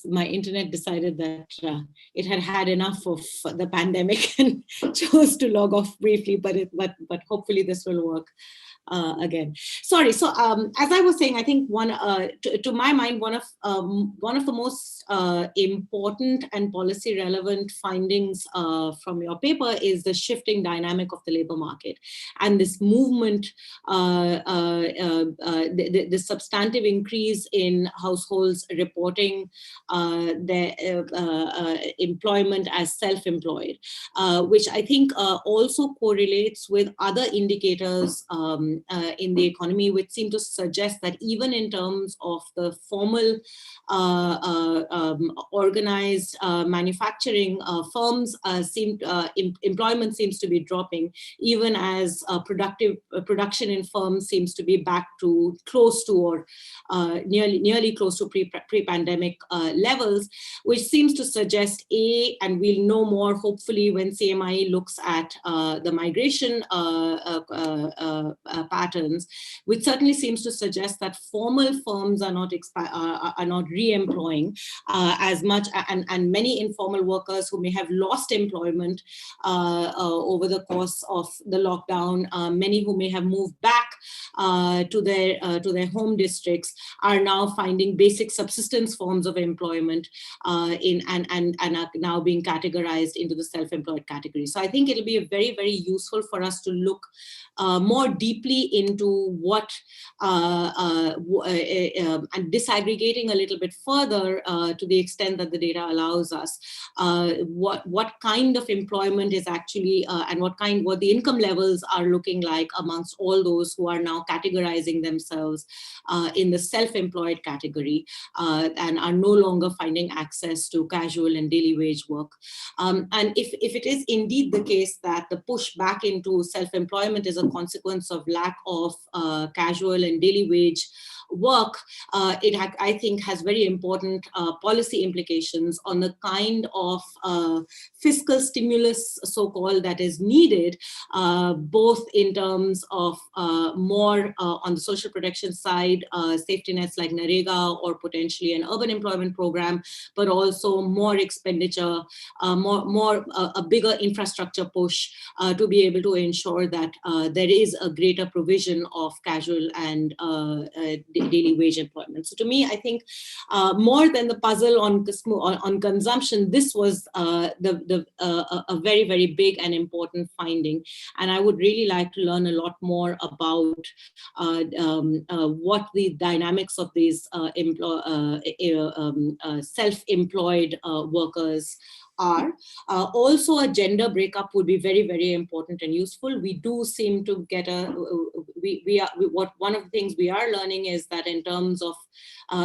my internet decided that it had had enough of the pandemic and chose to log off briefly, but hopefully this will work. again. Sorry. So as I was saying, I think to my mind, one of the most important and policy relevant findings from your paper is the shifting dynamic of the labor market and this movement, the substantive increase in households reporting their employment as self-employed, which I think also correlates with other indicators in the economy, which seem to suggest that even in terms of the formal organized manufacturing firms, employment seems to be dropping, even as production in firms seems to be back to close to or nearly close to pre-pandemic levels, which seems to suggest and we'll know more hopefully when CMI looks at the migration patterns, which certainly seems to suggest that formal firms are not re-employing as much, and many informal workers who may have lost employment over the course of the lockdown, many who may have moved back to their home districts, are now finding basic subsistence forms of employment and are now being categorized into the self-employed category. So I think it'll be very, very useful for us to look more deeply into what and disaggregating a little bit further to the extent that the data allows us, what kind of employment is actually and what the income levels are looking like amongst all those who are now categorizing themselves in the self-employed category and are no longer finding access to casual and daily wage work. And if it is indeed the case that the push back into self-employment is a consequence of lack of casual and daily wage work, I think has very important policy implications on the kind of fiscal stimulus, so-called, that is needed, both in terms of more on the social protection side, safety nets like NREGA or potentially an urban employment program, but also more expenditure, a bigger infrastructure push to be able to ensure that there is a greater provision of casual and daily wage employment. So to me, I think more than the puzzle on consumption, this was a very, very big and important finding. And I would really like to learn a lot more about what the dynamics of these self-employed workers are. Also, a gender breakup would be very, very important and useful. We do seem to get one of the things we are learning is that in terms of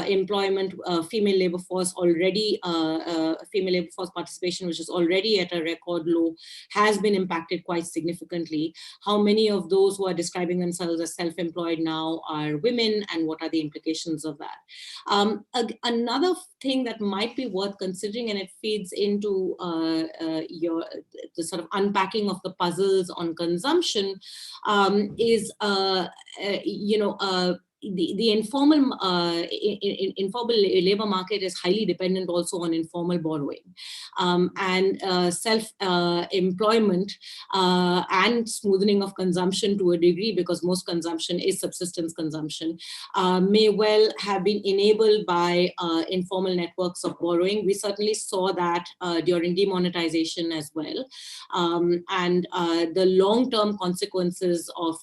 employment, female labor force participation, which is already at a record low, has been impacted quite significantly. How many of those who are describing themselves as self-employed now are women, and what are the implications of that? Another thing that might be worth considering, and it feeds into the sort of unpacking of the puzzles on consumption, is the informal labor market is highly dependent also on informal borrowing, and self-employment and smoothening of consumption to a degree, because most consumption is subsistence consumption, may well have been enabled by informal networks of borrowing. We certainly saw that during demonetization as well, and the long-term consequences of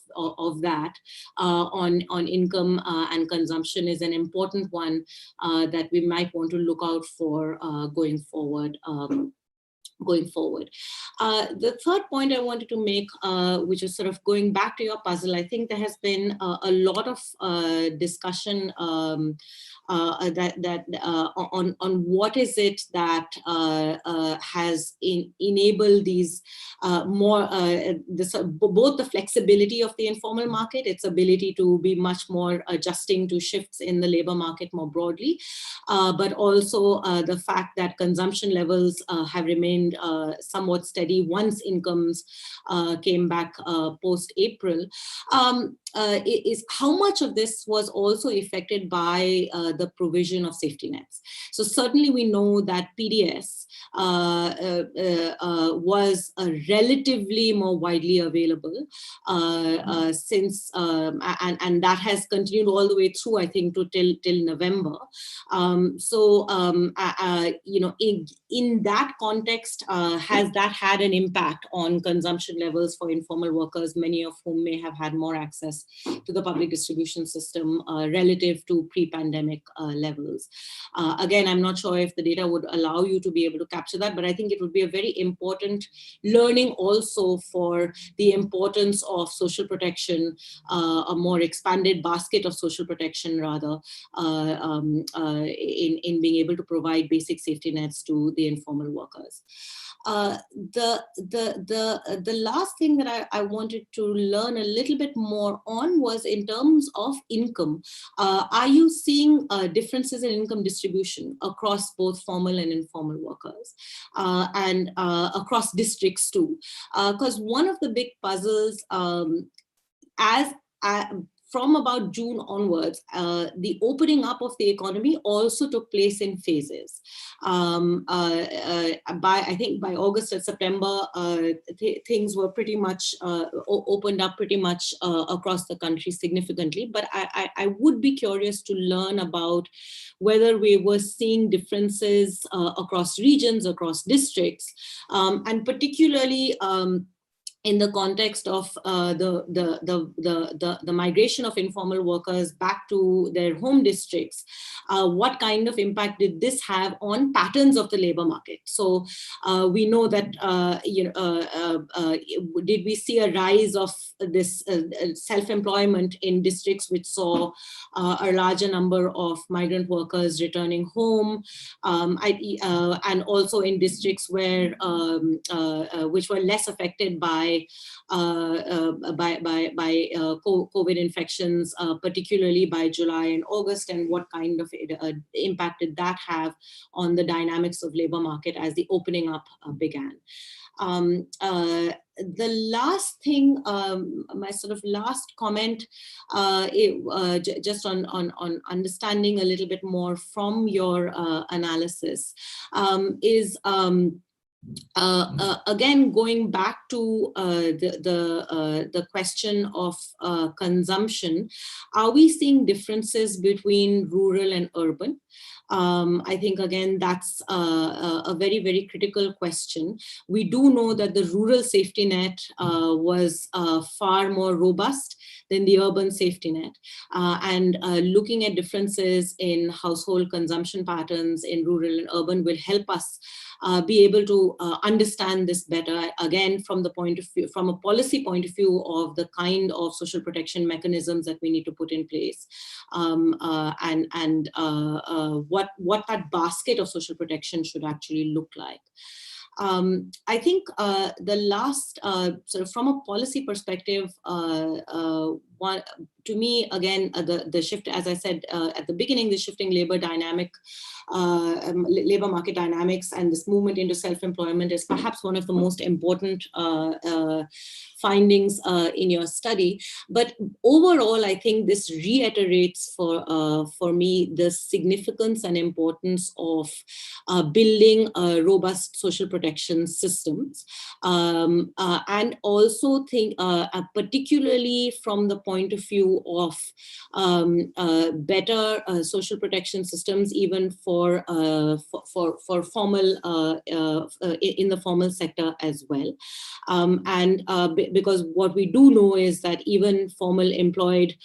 that on income and consumption is an important one that we might want to look out for going forward. The third point I wanted to make, which is sort of going back to your puzzle, I think there has been a lot of discussion on what is it that has enabled these both the flexibility of the informal market, its ability to be much more adjusting to shifts in the labor market more broadly, but also the fact that consumption levels have remained remained somewhat steady once incomes came back post-April, is how much of this was also affected by the provision of safety nets. So certainly we know that PDS was relatively more widely available since, and that has continued all the way through, I think, till November. You know, in that context, has that had an impact on consumption levels for informal workers, many of whom may have had more access to the public distribution system relative to pre-pandemic levels? Again, I'm not sure if the data would allow you to be able to capture that, but I think it would be a very important learning also for the importance of social protection, a more expanded basket of social protection rather, in being able to provide basic safety nets to the informal workers. The last thing that I wanted to learn a little bit more on was in terms of income. Are you seeing differences in income distribution across both formal and informal workers, and across districts too? Because one of the big puzzles, from about June onwards, the opening up of the economy also took place in phases. I think by August and September, things were pretty much opened up pretty much across the country significantly. But I would be curious to learn about whether we were seeing differences across regions, across districts, and particularly in the context of the migration of informal workers back to their home districts. What kind of impact did this have on patterns of the labor market? So we know that, did we see a rise of this self-employment in districts which saw a larger number of migrant workers returning home, and also in districts where which were less affected by COVID infections, particularly by July and August, and what kind of impact did that have on the dynamics of labor market as the opening up began? The last thing, my sort of last comment, just on understanding a little bit more from your analysis, is again, going back to the question of consumption, are we seeing differences between rural and urban? I think, again, that's a very, very critical question. We do know that the rural safety net was far more robust than the urban safety net. And looking at differences in household consumption patterns in rural and urban will help us be able to understand this better, again, from the point of view, from a policy point of view of the kind of social protection mechanisms that we need to put in place, and what that basket of social protection should actually look like. I think the last, sort of from a policy perspective, to me, again, the shift, as I said at the beginning, the shifting labor market dynamics and this movement into self-employment is perhaps one of the most important findings in your study. But overall, I think this reiterates for me the significance and importance of building robust social protection systems, and also think particularly from the point of view of better social protection systems, even for formal in the formal sector as well, because what we do know is that even formal employed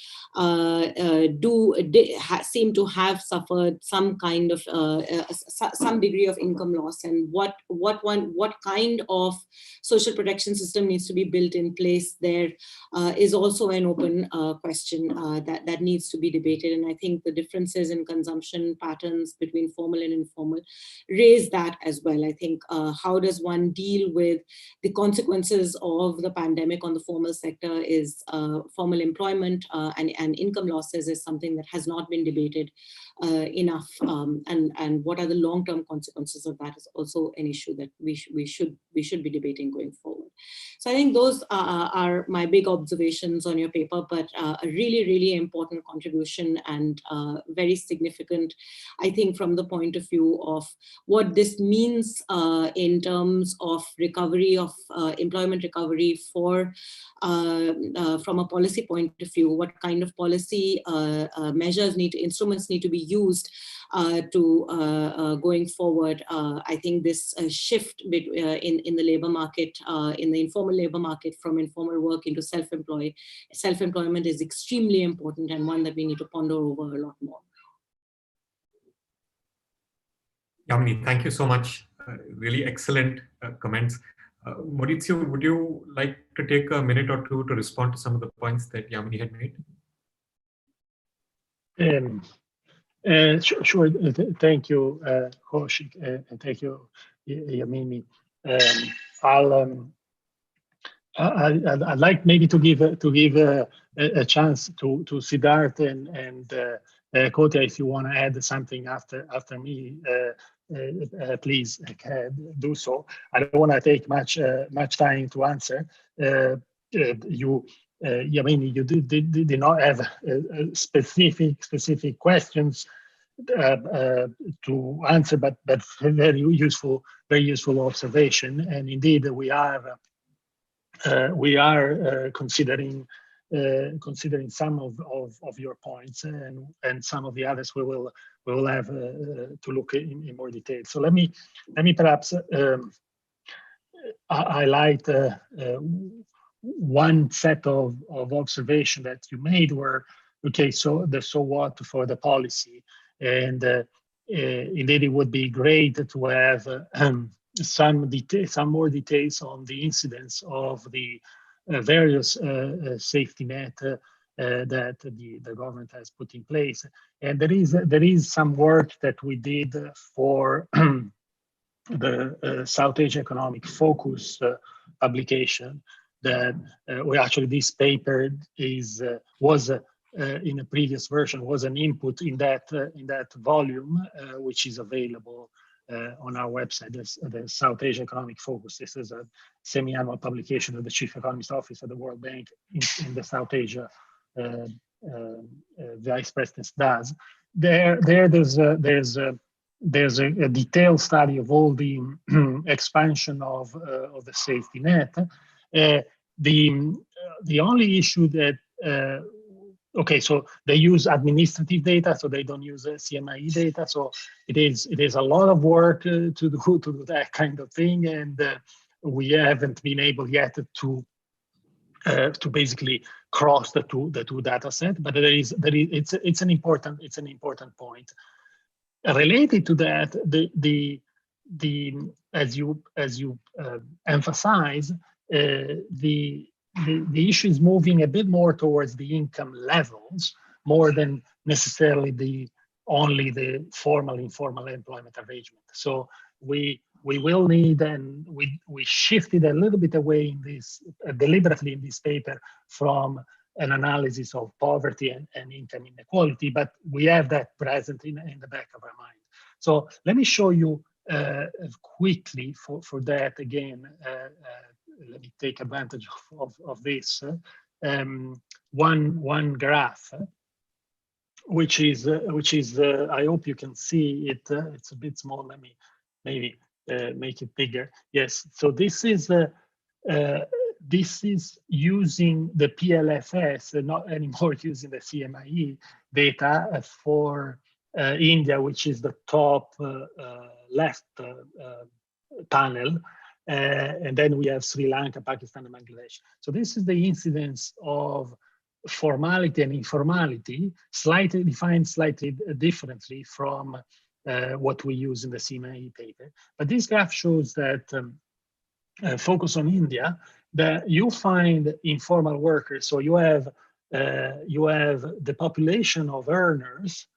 seem to have suffered some kind of some degree of income loss, and what kind of social protection system needs to be built in place there is also an open one question that needs to be debated. And I think the differences in consumption patterns between formal and informal raise that as well. I think how does one deal with the consequences of the pandemic on the formal sector is formal employment and income losses is something that has not been debated enough. And what are the long-term consequences of that is also an issue that we should be debating going forward. So I think those are my big observations on your paper, but a really, really important contribution and very significant, I think, from the point of view of what this means in terms of recovery of employment recovery for from a policy point of view, what kind of policy measures instruments need to be used to going forward. I think this shift in the labor market, in the informal labor market, from informal work into self-employment is extremely important, and one that we need to ponder over a lot more. Yamini, thank you so much. Really excellent comments. Maurizio, would you like to take a minute or two to respond to some of the points that Yamini had made? Sure. Thank you, Kaushik, and thank you, Yamini. I'd like maybe to give a chance to Siddharth and Kotia, if you want to add something after me. Please do so. I don't want to take much time to answer. Yamini, you did not have specific questions to answer, but very useful observation. And indeed, we are considering some of your points, and some of the others we will have to look in more detail. So let me perhaps highlight one set of observation that you made were, okay, so what for the policy, and indeed it would be great to have some more details on the incidence of the various safety net that the government has put in place. And there is some work that we did for the South Asia Economic Focus publication, that this paper was in a previous version, was an input in that volume, which is available on our website. The South Asia Economic Focus. This is a semi-annual publication of the Chief Economist Office at the World Bank in the South Asia Vice President does. There's a detailed study of all the expansion of the safety net. The only issue that okay, so they use administrative data, so they don't use CMIE data. So it is a lot of work to do that kind of thing, and we haven't been able yet to basically cross the two data set. But it's an important point. Related to that, as you emphasize, the issue is moving a bit more towards the income levels, more than necessarily only the formal informal employment arrangement. So we will need, and we shifted a little bit away in this deliberately in this paper from an analysis of poverty and income inequality, but we have that present in the back of our mind. So let me show you quickly for that again. Let me take advantage of this one graph, which is I hope you can see it. It's a bit small. Let me maybe make it bigger. Yes. So this is using the PLFS, not anymore using the CMIE data for India, which is the top left panel. And then we have Sri Lanka, Pakistan, and Bangladesh. So this is the incidence of formality and informality, defined slightly differently from what we use in the CMIE paper. But this graph shows that, focus on India, that you find informal workers. So you have you have the population of earners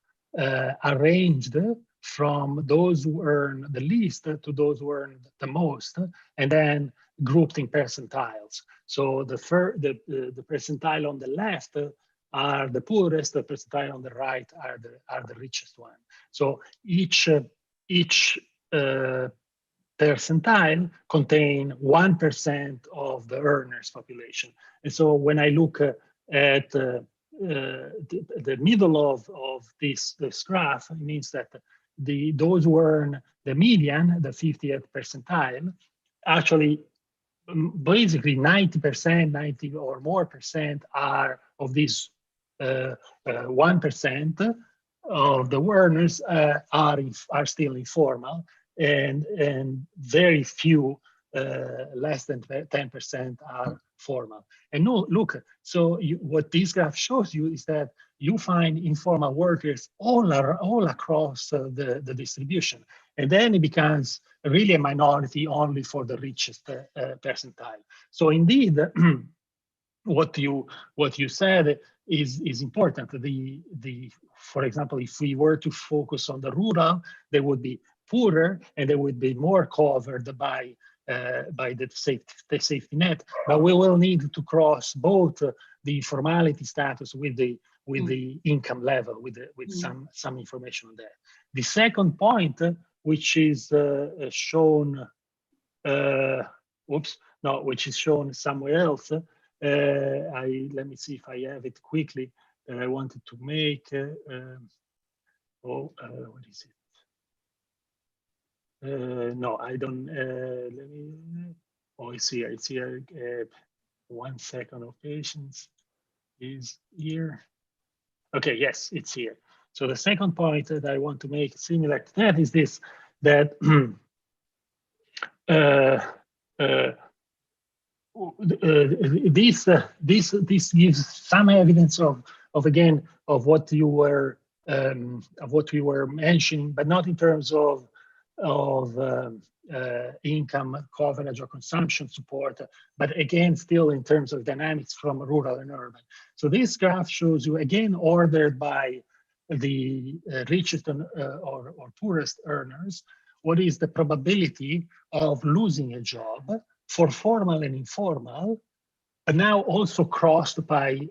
arranged from those who earn the least to those who earn the most, and then grouped in percentiles. So the percentile on the left are the poorest, the percentile on the right are the richest one. So each percentile contain 1% of the earners population. And so when I look at the middle of this graph, it means that those who earn the median, the 50th percentile, actually basically 90%, 90 or more percent are of this 1% of the earners are still informal, and very few, less than 10% are formal. And no, look, so what this graph shows you is that you find informal workers all across the distribution. And then it becomes really a minority only for the richest percentile. So indeed, what you said is important. For example, if we were to focus on the rural, they would be poorer and they would be more covered by the safety net. But we will need to cross both the informality status with the income level, with some information on that. The second point, which is shown, which is shown somewhere else. Let me see if I have it quickly. That I wanted to make. What is it? No, I don't. Let me. Oh, it's here. It's here. 1 second of patience is here. Okay, yes, it's here. So the second point that I want to make similar to that is this: that this gives some evidence of what you were we were mentioning, but not in terms of income coverage or consumption support, but again, still in terms of dynamics from rural and urban. So this graph shows you, again, ordered by the richest or poorest earners, what is the probability of losing a job for formal and informal, but now also crossed by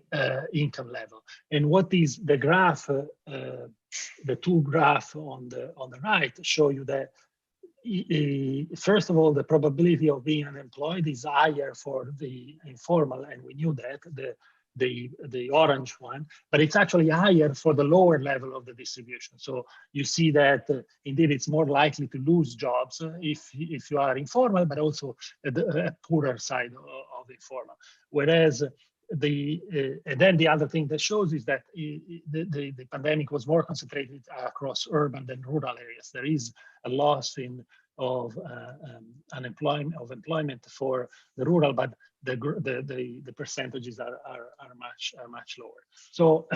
income level. And what is the graph, the two graphs on the right show you that first of all, the probability of being unemployed is higher for the informal, and we knew that, the orange one, but it's actually higher for the lower level of the distribution. So you see that indeed it's more likely to lose jobs if you are informal, but also a poorer side of informal. Whereas and then the other thing that shows is that the pandemic was more concentrated across urban than rural areas. There is a loss of employment for the rural, but the percentages are much lower. So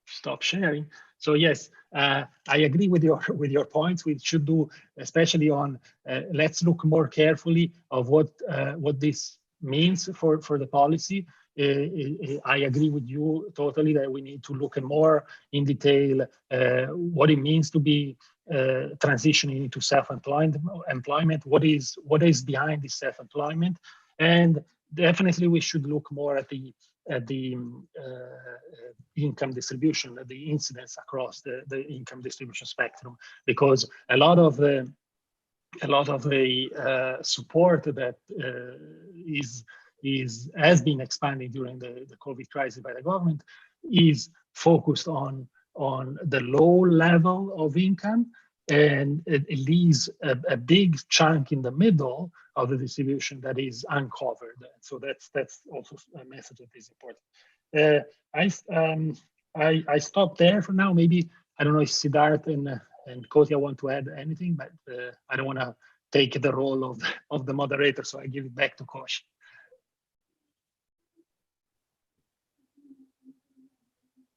stop sharing. So yes, I agree with your points. We should do, especially on, let's look more carefully of what this means for the policy. I agree with you totally that we need to look more in detail what it means to be transitioning into self-employment, what is behind this self-employment, and definitely we should look more at the income distribution, the incidence across the income distribution spectrum, because a lot of the support that has been expanded during the COVID crisis by the government is focused on the low level of income, and it leaves a big chunk in the middle of the distribution that is uncovered. So that's also a message that is important. I stop there for now. Maybe, I don't know if Siddharth and Kotia want to add anything, but I don't want to take the role of the moderator, so I give it back to Kosh.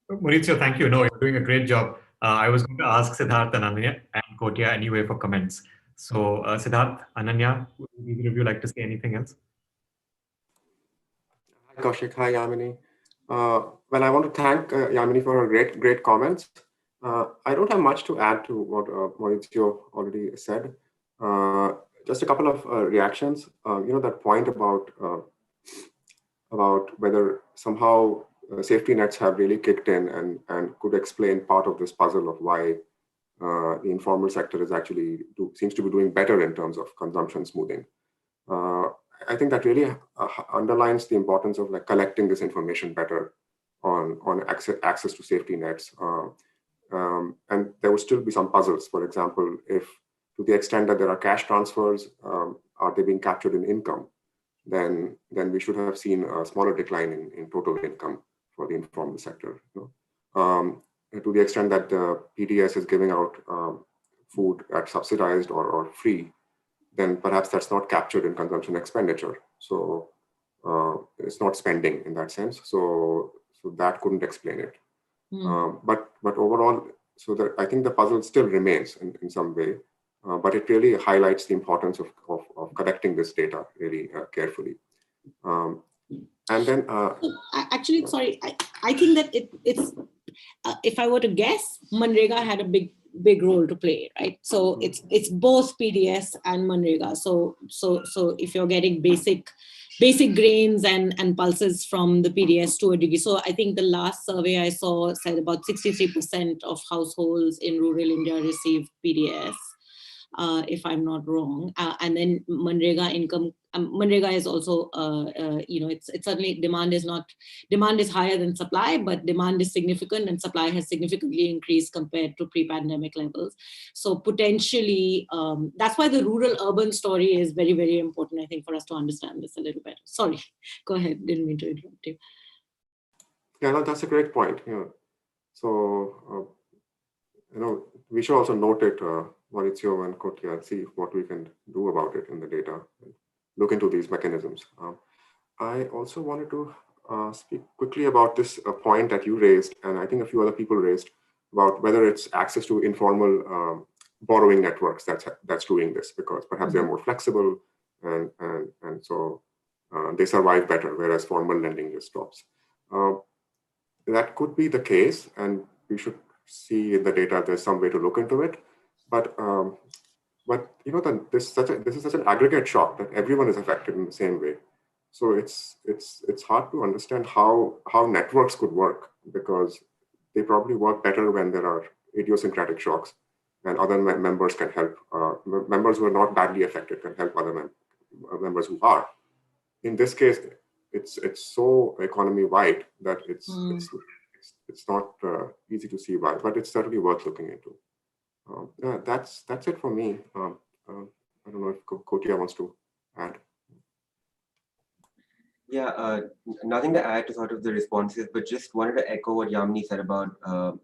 Maurizio, thank you. No, you're doing a great job. I was going to ask Siddharth and Ananya and Kotia anyway for comments. So Siddharth, Ananya, would either of you like to say anything else? Kaushik. Hi, Yamini. Well, I want to thank Yamini for her great comments. I don't have much to add to what Maurizio already said. Just a couple of reactions. That point about whether somehow safety nets have really kicked in and could explain part of this puzzle of why the informal sector is actually seems to be doing better in terms of consumption smoothing. I think that really underlines the importance of like collecting this information better on access to safety nets. And there will still be some puzzles. For example, if to the extent that there are cash transfers, are they being captured in income? Then we should have seen a smaller decline in total income for the informal sector. To the extent that the PDS is giving out food at subsidized or free, then perhaps that's not captured in consumption expenditure. So it's not spending in that sense. So that couldn't explain it. But overall, I think the puzzle still remains in some way, but it really highlights the importance of collecting this data really carefully. And then actually, sorry, I think that it's if I were to guess, Manrega had a big role to play, right? So it's both PDS and Manrega. So if you're getting basic grains and pulses from the PDS to a degree. So I think the last survey I saw said about 63% of households in rural India receive PDS. If I'm not wrong, and then Manrega income. Manrega is also, it's certainly demand is higher than supply, but demand is significant and supply has significantly increased compared to pre-pandemic levels. So potentially, that's why the rural-urban story is very, very important, I think, for us to understand this a little better. Sorry, go ahead. Didn't mean to interrupt you. Yeah, no, that's a great point. Yeah. So, we should also note it, Maurizio and Kotia, and see what we can do about it in the data, look into these mechanisms. I also wanted to speak quickly about this point that you raised, and I think a few other people raised, about whether it's access to informal borrowing networks that's doing this, because perhaps they're more flexible and so they survive better, whereas formal lending just stops. That could be the case, and we should see in the data there's some way to look into it. But this is such an aggregate shock that everyone is affected in the same way. So it's hard to understand how networks could work, because they probably work better when there are idiosyncratic shocks, and other members can help. Members who are not badly affected can help other members who are. In this case, it's so economy wide that it's not easy to see why, but it's certainly worth looking into. That's it for me. I don't know if Kotia wants to add. Yeah, nothing to add to sort of the responses, but just wanted to echo what Yamini said about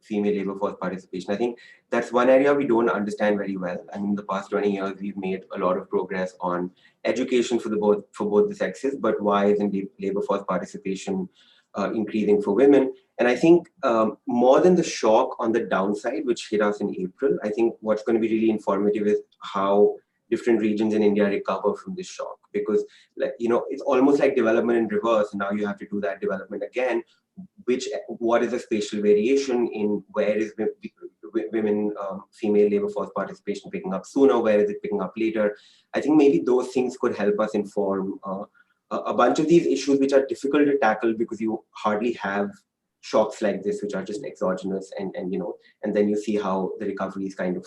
female labor force participation. I think that's one area we don't understand very well. I mean, in the past 20 years, we've made a lot of progress on education for both the sexes, but why isn't labor force participation increasing for women? And I think more than the shock on the downside, which hit us in April, I think what's going to be really informative is how different regions in India recover from this shock, because it's almost like development in reverse. And now you have to do that development again. What is the spatial variation in where is women, female labor force participation picking up sooner? Where is it picking up later? I think maybe those things could help us inform a bunch of these issues, which are difficult to tackle because you hardly have shocks like this, which are just exogenous, and then you see how the recovery is kind of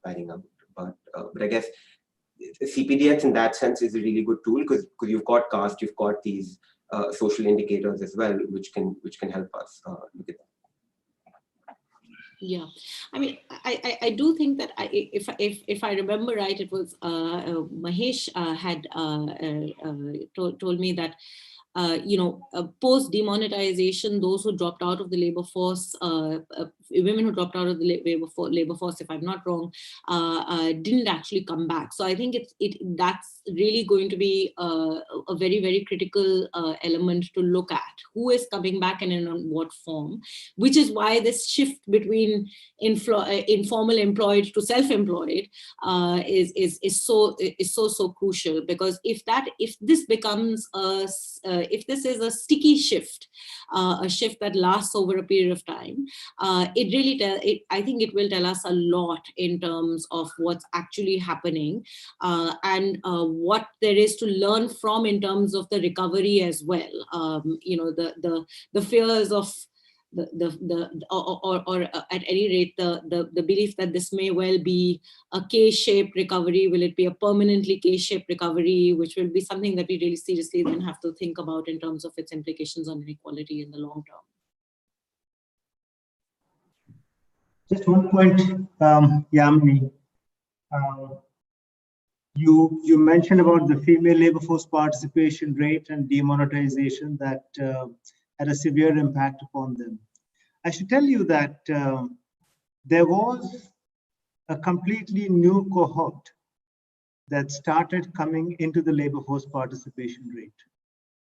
panning out. But I guess CPdx in that sense is a really good tool, because you've got caste, you've got these social indicators as well, which can help us look at that. Yeah, I mean, I do think that if I remember right, it was Mahesh had told me that post demonetization, those who dropped out of the labor force women who dropped out of the labor force, if I'm not wrong, didn't actually come back. So I think that's really going to be a very, very critical element to look at. Who is coming back and in what form, which is why this shift between informal employed to self-employed is so crucial, because if this becomes if this is a sticky shift, a shift that lasts over a period of time, I think it will tell us a lot in terms of what's actually happening, and what there is to learn from in terms of the recovery as well. The fears of or at any rate the belief that this may well be a K-shaped recovery. Will it be a permanently K-shaped recovery, which will be something that we really seriously then have to think about in terms of its implications on inequality in the long term. Just one point, Yamini. You mentioned about the female labor force participation rate and demonetization that had a severe impact upon them. I should tell you that there was a completely new cohort that started coming into the labor force participation rate.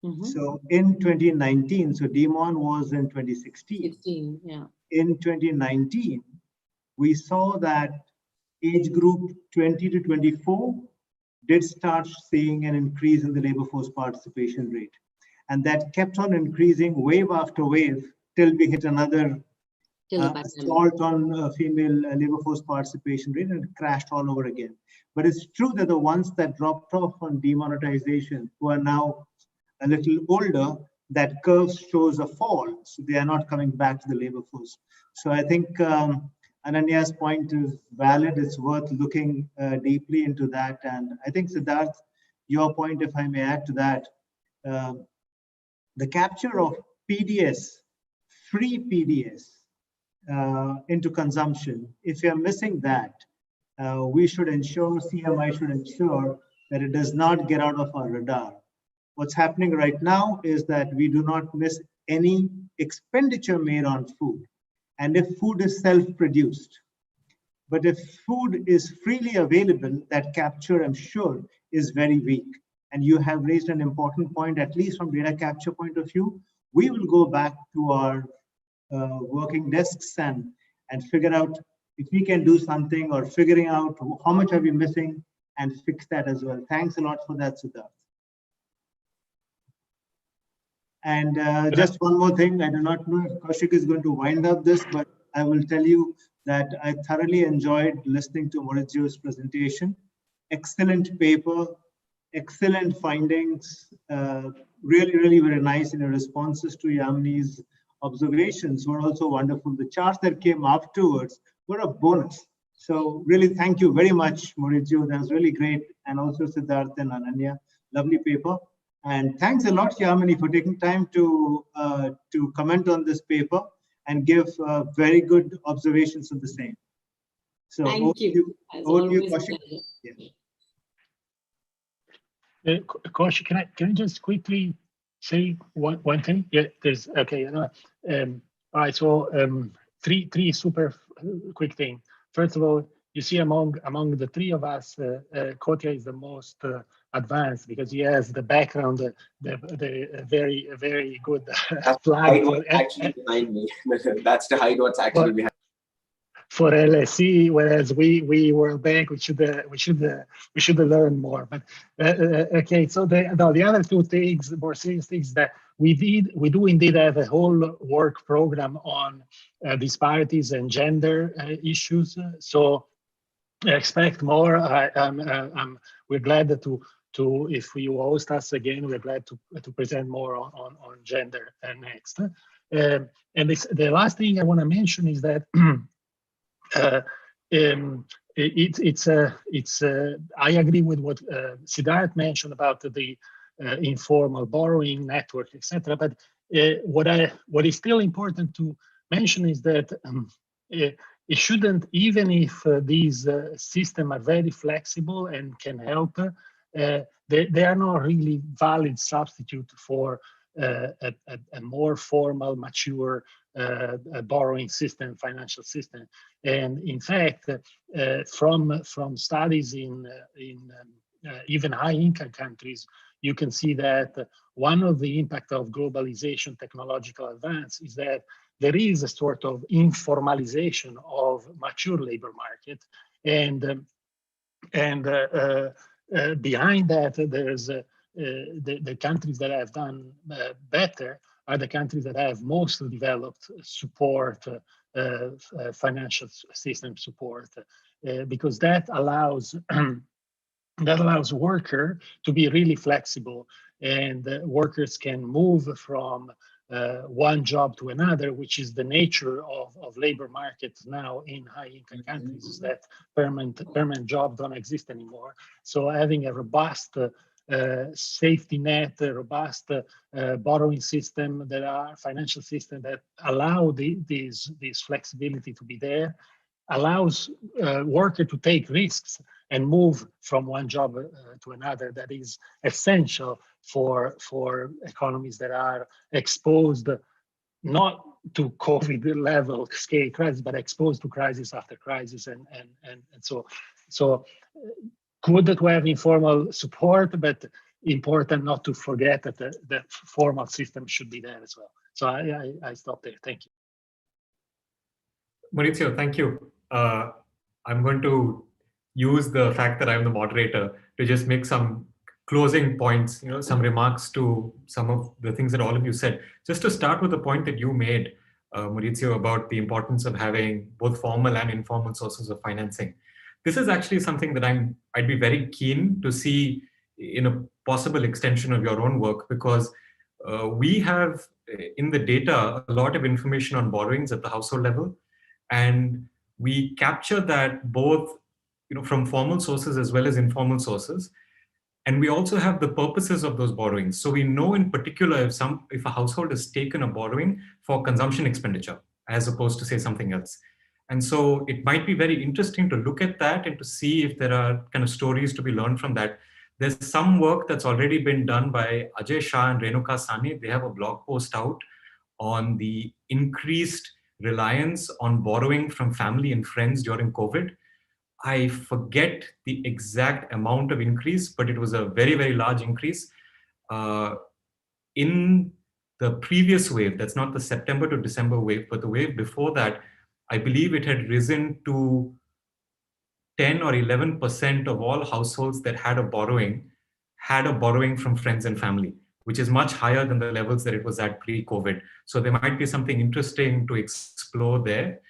Mm-hmm. So in 2019, so demon was in 2016. Yeah. In 2019, we saw that age group 20 to 24 did start seeing an increase in the labor force participation rate. And that kept on increasing wave after wave till we hit another assault on female labor force participation rate, and it crashed all over again. But it's true that the ones that dropped off on demonetization, who are now a little older, that curve shows a fall. So they are not coming back to the labor force. So I think Ananya's point is valid. It's worth looking deeply into that. And I think, Siddharth, your point, if I may add to that, the capture of PDS, free PDS, into consumption, if you're missing that, we should ensure, CMI should ensure that it does not get out of our radar. What's happening right now is that we do not miss any expenditure made on food. And if food is self-produced, but if food is freely available, that capture, I'm sure, is very weak. And you have raised an important point, at least from data capture point of view. We will go back to our working desks and figure out if we can do something, or figuring out how much are we missing, and fix that as well. Thanks a lot for that, Siddharth. And just one more thing, I do not know if Kaushik is going to wind up this, but I will tell you that I thoroughly enjoyed listening to Maurizio's presentation. Excellent paper, excellent findings, really, really very nice in your responses to Yamini's observations were also wonderful. The charts that came afterwards were a bonus. So really thank you very much, Maurizio. That was really great. And also Siddharth and Ananya, lovely paper. And thanks a lot, Yamini, for taking time to comment on this paper and give very good observations of the same. So thank you. Over to you, Kaushik. Yeah. Kaushik, can I just quickly say one thing? Yeah, there's okay. All right. So three super quick things. First of all, you see among the three of us, Kotia is the most advanced because he has the background, the very good slide. Actually behind me. That's the height what's actually behind. For LSE, whereas we World Bank, we should learn more. But okay, so the other two things, more serious things, that we do indeed have a whole work program on disparities and gender issues. So expect more. We're glad to if you host us again, we're glad to present more on gender next. And the last thing I want to mention is that I agree with what Siddharth mentioned about the informal borrowing network, etc. But what is still important to mention is that it shouldn't, even if these systems are very flexible and can help, they are not really valid substitute for a more formal, mature borrowing system, financial system. And in fact, from studies in even high-income countries, you can see that one of the impact of globalization, technological advance, is that there is a sort of informalization of mature labor market, and behind that, there's the countries that have done better are the countries that have most developed support, financial system support, because that allows that allows worker to be really flexible, and workers can move from one job to another, which is the nature of labor markets now in high-income countries, is that permanent jobs don't exist anymore. So having a robust safety net, a robust borrowing system, that are financial system that allow this flexibility to be there, allows worker to take risks and move from one job to another. That is essential for economies that are exposed not to COVID level scale crisis, but exposed to crisis after crisis, and so good to have informal support, but important not to forget that the formal system should be there as well. So I stop there. Thank you. Maurizio, thank you. I'm going to use the fact that I'm the moderator to just make some closing points, some remarks to some of the things that all of you said. Just to start with the point that you made, Maurizio, about the importance of having both formal and informal sources of financing. This is actually something that I'd be very keen to see in a possible extension of your own work, because we have in the data a lot of information on borrowings at the household level, and we capture that both from formal sources as well as informal sources. And we also have the purposes of those borrowings. So we know in particular if a household has taken a borrowing for consumption expenditure, as opposed to say something else. And so it might be very interesting to look at that and to see if there are kind of stories to be learned from that. There's some work that's already been done by Ajay Shah and Renuka Sane. They have a blog post out on the increased reliance on borrowing from family and friends during COVID. I forget the exact amount of increase, but it was a very, very large increase. In the previous wave, that's not the September to December wave, but the wave before that, I believe it had risen to 10 or 11% of all households that had a borrowing from friends and family, which is much higher than the levels that it was at pre-COVID. So there might be something interesting to explore there.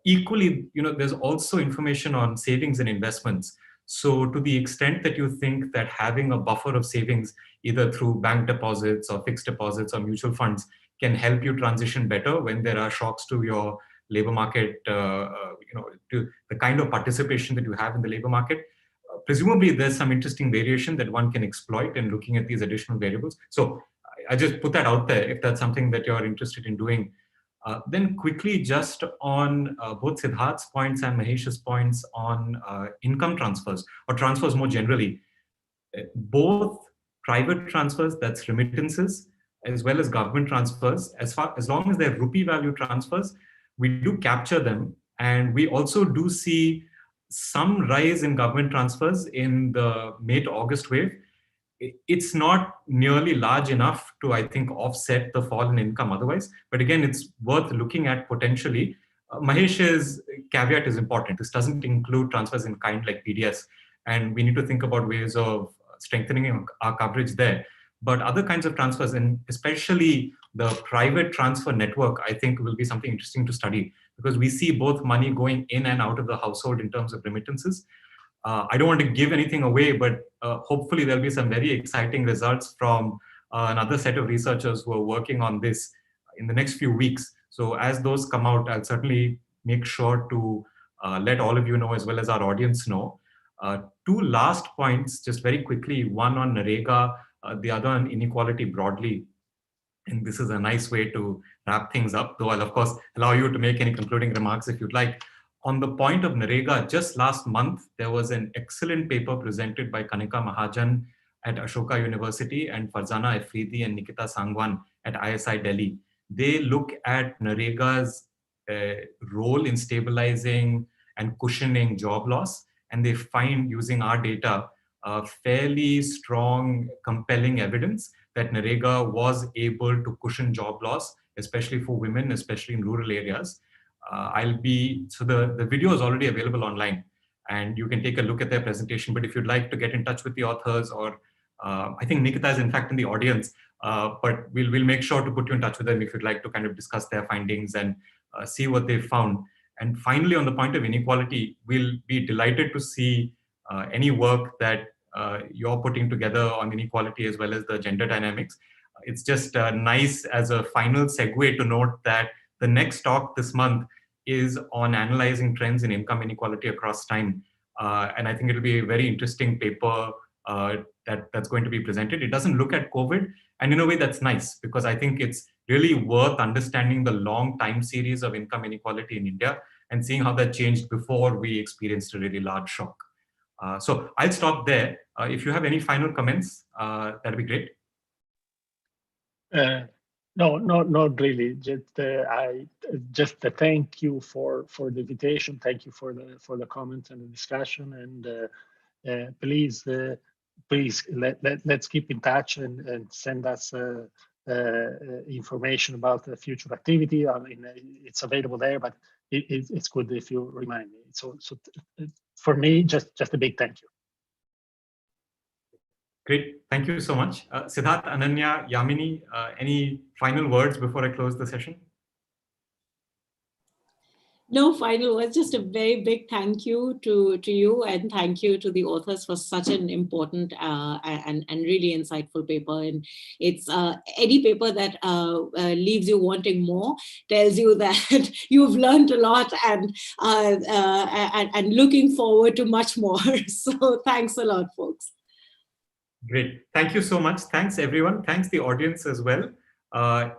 Equally, there's also information on savings and investments. So to the extent that you think that having a buffer of savings, either through bank deposits or fixed deposits or mutual funds, can help you transition better when there are shocks to your labor market, to the kind of participation that you have in the labor market, presumably there's some interesting variation that one can exploit in looking at these additional variables. So I just put that out there if that's something that you're interested in doing. Then quickly, just on both Siddharth's points and Mahesh's points on income transfers, or transfers more generally, both private transfers, that's remittances, as well as government transfers, as long as they're rupee value transfers, we do capture them. And we also do see some rise in government transfers in the May to August wave. It's not nearly large enough to, I think, offset the fall in income otherwise. But again, it's worth looking at potentially. Mahesh's caveat is important. This doesn't include transfers in kind like PDS. And we need to think about ways of strengthening our coverage there. But other kinds of transfers, and especially the private transfer network, I think will be something interesting to study, because we see both money going in and out of the household in terms of remittances. I don't want to give anything away, but hopefully there'll be some very exciting results from another set of researchers who are working on this in the next few weeks. So as those come out, I'll certainly make sure to let all of you know, as well as our audience know. Two last points, just very quickly, one on Narega, the other on inequality broadly. And this is a nice way to wrap things up, though I'll of course allow you to make any concluding remarks if you'd like. On the point of Narega, just last month, there was an excellent paper presented by Kanika Mahajan at Ashoka University and Farzana Afridi and Nikita Sangwan at ISI Delhi. They look at NREGA's role in stabilizing and cushioning job loss, and they find, using our data, fairly strong, compelling evidence that NREGA was able to cushion job loss, especially for women, especially in rural areas. So the video is already available online, and you can take a look at their presentation. But if you'd like to get in touch with the authors, or I think Nikita is in fact in the audience, but we'll make sure to put you in touch with them if you'd like to kind of discuss their findings and see what they found. And finally, on the point of inequality, we'll be delighted to see any work that you're putting together on inequality as well as the gender dynamics. It's just nice as a final segue to note that the next talk this month is on analyzing trends in income inequality across time. And I think it'll be a very interesting paper that's going to be presented. It doesn't look at COVID, and in a way that's nice, because I think it's really worth understanding the long time series of income inequality in India and seeing how that changed before we experienced a really large shock. So I'll stop there. If you have any final comments, that'd be great. No, not really. Just thank you for the invitation. Thank you for the comments and the discussion. And please let's keep in touch and send us information about the future activity. I mean, it's available there, but it's good if you remind me. So for me, just a big thank you. Great, thank you so much. Siddharth, Ananya, Yamini, any final words before I close the session? No final words, just a very big thank you to you, and thank you to the authors for such an important and really insightful paper. And it's any paper that leaves you wanting more, tells you that you've learned a lot and looking forward to much more. So thanks a lot, folks. Great, thank you so much. Thanks everyone. Thanks the audience as well.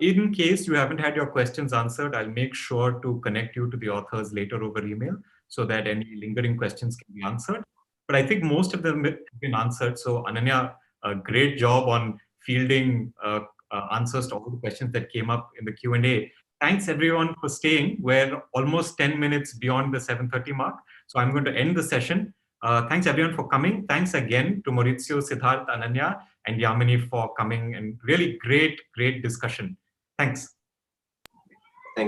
In case you haven't had your questions answered, I'll make sure to connect you to the authors later over email so that any lingering questions can be answered. But I think most of them have been answered. So Ananya, a great job on fielding answers to all the questions that came up in the Q&A. Thanks everyone for staying. We're almost 10 minutes beyond the 7:30 mark. So I'm going to end the session. Thanks everyone for coming. Thanks again to Maurizio, Siddharth, Ananya, and Yamini for coming, and really great discussion. Thanks.